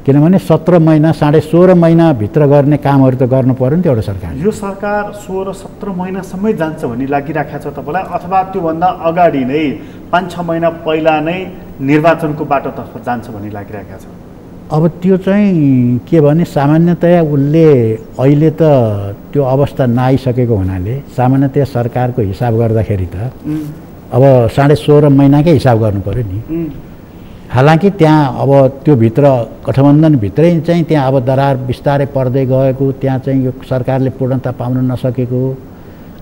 किनभने 17 महिना 16.5 महिनाभित्र गर्ने कामहरू त गर्नु पऱ्यो नि त एउटा सरकार। यो सरकार 16-17 महिनासम्मै जान्छ भन्ने लागिराखेको छ तपाईँलाई, अथवा त्योभन्दा अगाडि नै 5-6 महिना पहिला नै निर्वाचनको बाटोतर्फ जान्छ भन्ने लागिरहेको छ? अब त्यो चाहिँ के भने सामान्यतया उसले अहिले त त्यो अवस्था नआइसकेको हुनाले सामान्यतया सरकारको हिसाब गर्दाखेरि त अब 16.5 महिनाकै हिसाब गर्नु पऱ्यो नि। हालांकि त्यहाँ अब त्यो भित्र गठबन्धनभित्रै चाहिँ त्यहाँ अब दरार बिस्तारै पर्दै गएको, त्यहाँ चाहिँ यो सरकारले पूर्णता पाउन नसकेको,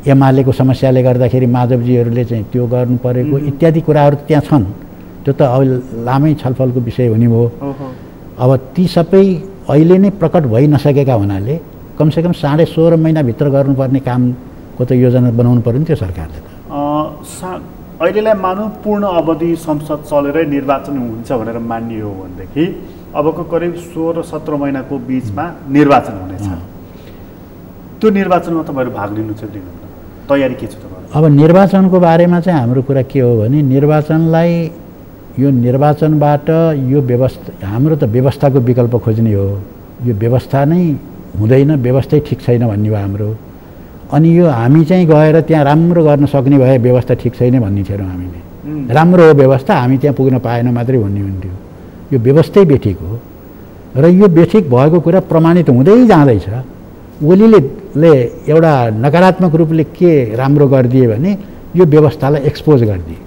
एमालेको समस्याले गर्दाखेरि माधवजीहरूले चाहिँ त्यो गर्नु परेको इत्यादि कुराहरू त्यहाँ छन्। त्यो त अब लामै छलफलको विषय हुने भयो। अब ती सबै अहिले नै प्रकट भइ नसकेका हुनाले कमसेकम 16.5 महिनाभित्र गर्नुपर्ने कामको त योजना बनाउनु पर्यो नि त्यो सरकारले त। अहिलेलाई मानौँ पूर्ण अवधि संसद चलेरै निर्वाचन हुन्छ भनेर मानियो भनेदेखि अबको करिब 16-17 महिनाको बिचमा निर्वाचन हुनेछ। त्यो निर्वाचनमा तपाईँहरू भाग लिनु चाहिँ लिनुहुन्न, तयारी के छ तपाईँहरू? अब निर्वाचनको बारेमा चाहिँ हाम्रो कुरा के हो भने निर्वाचनलाई यो निर्वाचनबाट यो व्यवस्था, हाम्रो त व्यवस्थाको विकल्प खोज्ने हो। यो व्यवस्था नै हुँदैन, व्यवस्थै ठिक छैन भन्ने हो हाम्रो। अनि यो हामी चाहिँ गएर त्यहाँ राम्रो गर्न सक्ने भए व्यवस्था ठिक छैन भन्ने थिएनौँ हामीले। राम्रो हो व्यवस्था, हामी त्यहाँ पुग्न पाएन मात्रै भन्ने हुन्थ्यो। यो व्यवस्थै बेठिक हो र यो बेठिक भएको कुरा प्रमाणित हुँदै जाँदैछ। ओलीले एउटा नकारात्मक रूपले के राम्रो गरिदिए भने यो व्यवस्थालाई एक्सपोज गरिदिए,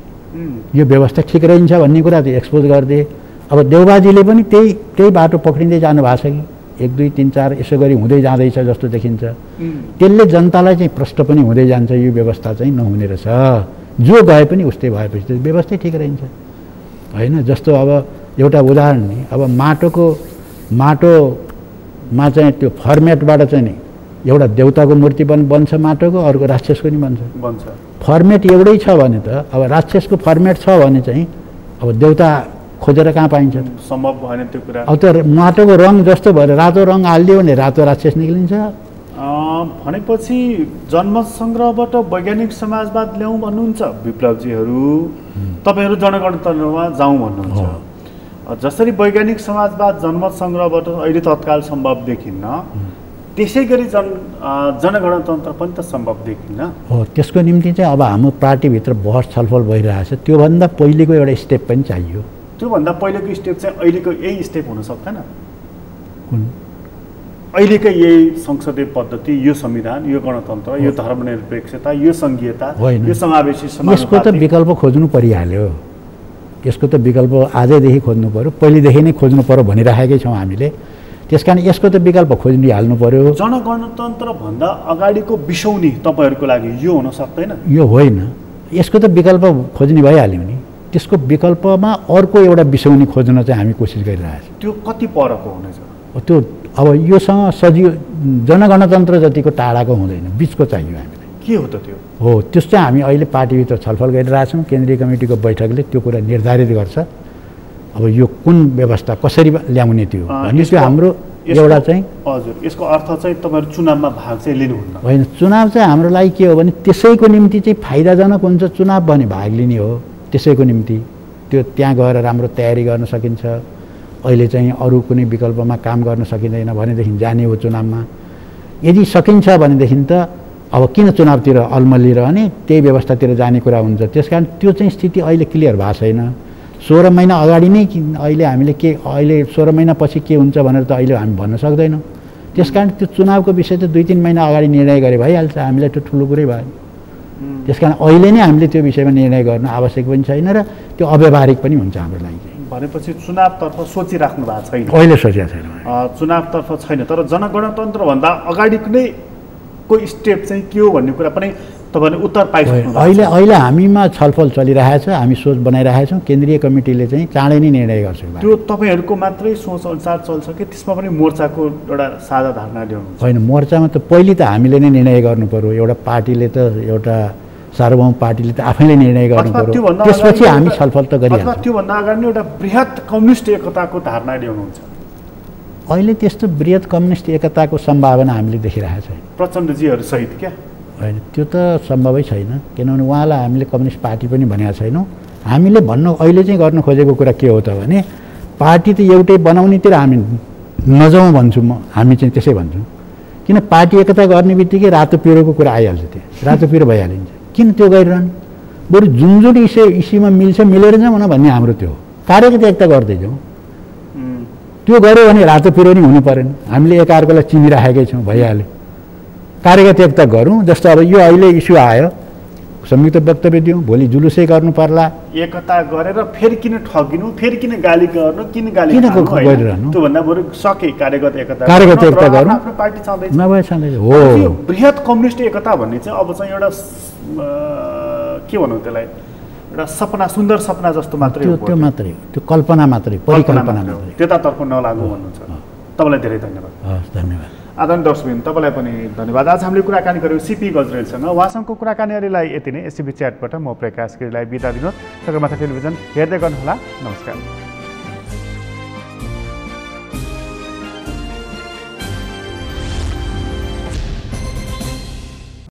यो व्यवस्था ठिक रहन्छ भन्ने कुरा चाहिँ एक्सपोज गरिदिए। अब देउबाजीले पनि त्यही बाटो पक्रिँदै जानु भएको छ कि 1, 2, 3, 4 यसो गरी हुँदै जाँदैछ जस्तो देखिन्छ। त्यसले जनतालाई चाहिँ प्रश्न पनि हुँदै जान्छ, यो व्यवस्था चाहिँ नहुने रहेछ, जो गए पनि उस्तै भएपछि त व्यवस्था ठिक रहन्छ होइन। जस्तो अब एउटा उदाहरण नि, अब माटोमा चाहिँ त्यो फर्मेटबाट चाहिँ नि एउटा देउताको मूर्ति पनि बन्छ माटोको, अर्को राक्षसको नि बन्छ। फर्मेट एउटै छ भने त अब राक्षसको फर्मेट छ भने चाहिँ अब देउता खोजेर कहाँ पाइन्छ? सम्भव भएन त्यो कुरा। अब त्यो माटोको रङ जस्तो भएर रातो रङ हालिदियो भने रातो राक्षस निक्लिन्छ। भनेपछि जनमत सङ्ग्रहबाट वैज्ञानिक समाजवाद ल्याउँ भन्नुहुन्छ विप्लवजीहरू, तपाईँहरू जनगणतन्त्रमा जाउँ भन्नुहुन्छ। जसरी वैज्ञानिक समाजवाद जनमत सङ्ग्रहबाट अहिले तत्काल सम्भव देखिन्न, त्यसै गरी जनगणतन्त्र पनि त सम्भव देखिन्न हो। त्यसको निम्ति चाहिँ अब हाम्रो पार्टीभित्र बहस छलफल भइरहेछ। त्योभन्दा पहिलेको एउटा स्टेप पनि चाहियो। त्योभन्दा पहिलेको स्टेप चाहिँ अहिलेको यही स्टेप हुन सक्दैन? कुन? अहिलेकै यही संसदीय पद्धति, यो संविधान, यो गणतन्त्र, यो धर्मनिरपेक्षता, यो सङ्घीयता, यो समावेशी समाज, यसको त विकल्प खोज्नु परिहाल्यो यसको त विकल्प आजैदेखि खोज्नु पऱ्यो, पहिलेदेखि नै खोज्नु पऱ्यो भनिराखेकै छौँ हामीले। त्यस कारण यसको त विकल्प खोजिहाल्नु पऱ्यो। जनगणतन्त्रभन्दा अगाडिको बिसौनी तपाईँहरूको लागि यो हुन सक्दैन? यो होइन, यसको त विकल्प खोज्ने भइहाल्यो नि। त्यसको विकल्पमा अर्को एउटा बिसौनी खोज्न चाहिँ हामी कोसिस गरिरहेछौँ। त्यो कति परको हुनेछ? त्यो अब योसँग सजिलो जनगणतन्त्र जतिको टाढाको हुँदैन, बिचको चाहियो हामीलाई। के हो त त्यो? हो, त्यस चाहिँ हामी अहिले पार्टीभित्र छलफल गरिरहेछौँ। केन्द्रीय कमिटीको बैठकले त्यो कुरा निर्धारित गर्छ। अब यो कुन व्यवस्था कसरी ल्याउने त्यो भन्ने त्यो हाम्रो एउटा चाहिँ। हजुर, यसको अर्थ चाहिँ तपाईँहरू चुनावमा भाग चाहिँ लिनुहुन्न? होइन, चुनाव चाहिँ हाम्रो लागि के हो भने त्यसैको निम्ति चाहिँ फाइदाजनक हुन्छ चुनाव भने भाग लिने हो। त्यसैको निम्ति त्यो त्यहाँ गएर राम्रो तयारी गर्न सकिन्छ। अहिले चाहिँ अरू कुनै विकल्पमा काम गर्न सकिँदैन भनेदेखि जाने हो चुनावमा। यदि सकिन्छ भनेदेखि त अब किन चुनावतिर अल्मलिरहने, त्यही व्यवस्थातिर जाने कुरा हुन्छ। त्यस कारण त्यो चाहिँ स्थिति अहिले क्लियर भएको छैन। 16 महिना अगाडि नै अहिले हामीले के अहिले 16 महिनापछि के हुन्छ भनेर त अहिले हामी भन्न सक्दैनौँ। त्यस कारण त्यो चुनावको विषय त 2-3 महिना अगाडि निर्णय गरे भइहाल्छ। हामीलाई त्यो ठुलो कुरै भयो। त्यस कारण अहिले नै हामीले त्यो विषयमा निर्णय गर्न आवश्यक पनि छैन र त्यो अव्यावहारिक पनि हुन्छ हाम्रो लागि। भनेपछि चुनावतर्फ सोचिराख्नु भएको छैन? अहिले सोचेको छैन। चुनावतर्फ छैन, तर जनगणतन्त्रभन्दा अगाडिको नै कोही स्टेप चाहिँ के हो भन्ने कुरा पनि तपाईँले उत्तर पाइसक्नु भएको छ? अहिले हामीमा छलफल चलिरहेछ, हामी सोच बनाइरहेछौँ। केन्द्रीय कमिटीले चाहिँ चाँडै नै निर्णय गर्छ। त्यो तपाईँहरूको मात्रै सोच अनुसार चल्छ कि त्यसमा पनि मोर्चाको एउटा साझा धारणा ल्याउनु? होइन, मोर्चामा त पहिले त हामीले नै निर्णय गर्नु पऱ्यो। एउटा पार्टीले त एउटा सार्वभौम पार्टीले त आफैले निर्णय गर्नु पऱ्यो, त्यसपछि हामी छलफल त गरिहाल्छौँ। त्योभन्दा अगाडि एउटा बृहत कम्युनिस्ट एकताको धारणा ल्याउनुहुन्छ? अहिले त्यस्तो बृहत कम्युनिस्ट एकताको सम्भावना हामीले देखिरहेको छैन। प्रचण्डजीहरू सहित क्या? होइन, त्यो त सम्भवै छैन, किनभने उहाँलाई हामीले कम्युनिस्ट पार्टी पनि भनेका छैनौँ। हामीले अहिले चाहिँ गर्न खोजेको कुरा के हो त भने पार्टी त एउटै बनाउनेतिर हामी नजाउँ भन्छु म। हामी चाहिँ त्यसै भन्छौँ, किन पार्टी एकता गर्ने बित्तिकै रातो पिरोको कुरा आइहाल्छ। त्यो रातो पिरो भइहालिन्छ, किन त्यो गरिरहने? बरु जुन जुन इस्युमा मिल्छ मिलेर जाउँ न भन्ने हाम्रो त्यो हो। कार्यगत एकता गर्दै जाउँ। त्यो गऱ्यो भने रातो पिरो नि हुनु परेन। हामीले एकअर्कालाई चिनिराखेकै छौँ, भइहाल्यो। कार्यगत एकता गरौँ। जस्तो अब यो अहिले इस्यु आयो, संयुक्त वक्तव्य दिउँ, भोलि जुलुसै गर्नु पर्ला। एकता गरेर फेरि किन ठगिनु, फेरि किन गाली गर्नु, किन गरिरहनु? त्योभन्दा बरु सके कार्यगत एकता गरौँ। आफ्नो पार्टी छँदैछ, नभए छँदैछ। हो, बृहत कम्युनिस्ट एकता भन्ने चाहिँ अब चाहिँ एउटा के भनौँ त्यसलाई, एउटा सपना, सुन्दर सपना जस्तो मात्रै हो। त्यो मात्रै, त्यो कल्पना मात्रै, परिकल्पना मात्रै, त्यतातर्फ नलागु भन्नुहुन्छ। तपाईँलाई धेरै धन्यवाद। हस्, धन्यवाद। आदरणीय दर्शकबिन, तपाईँलाई पनि धन्यवाद। आज हामीले कुराकानी गऱ्यौँ सीपी गजरेलसँग। उहाँसँगको कुराकानीहरूलाई यति नै। एसटिभी च्याटबाट म प्रकाश गिरीलाई बिदा दिनुहोस्। सगरमाथा टेलिभिजन हेर्दै गर्नुहोला। नमस्कार।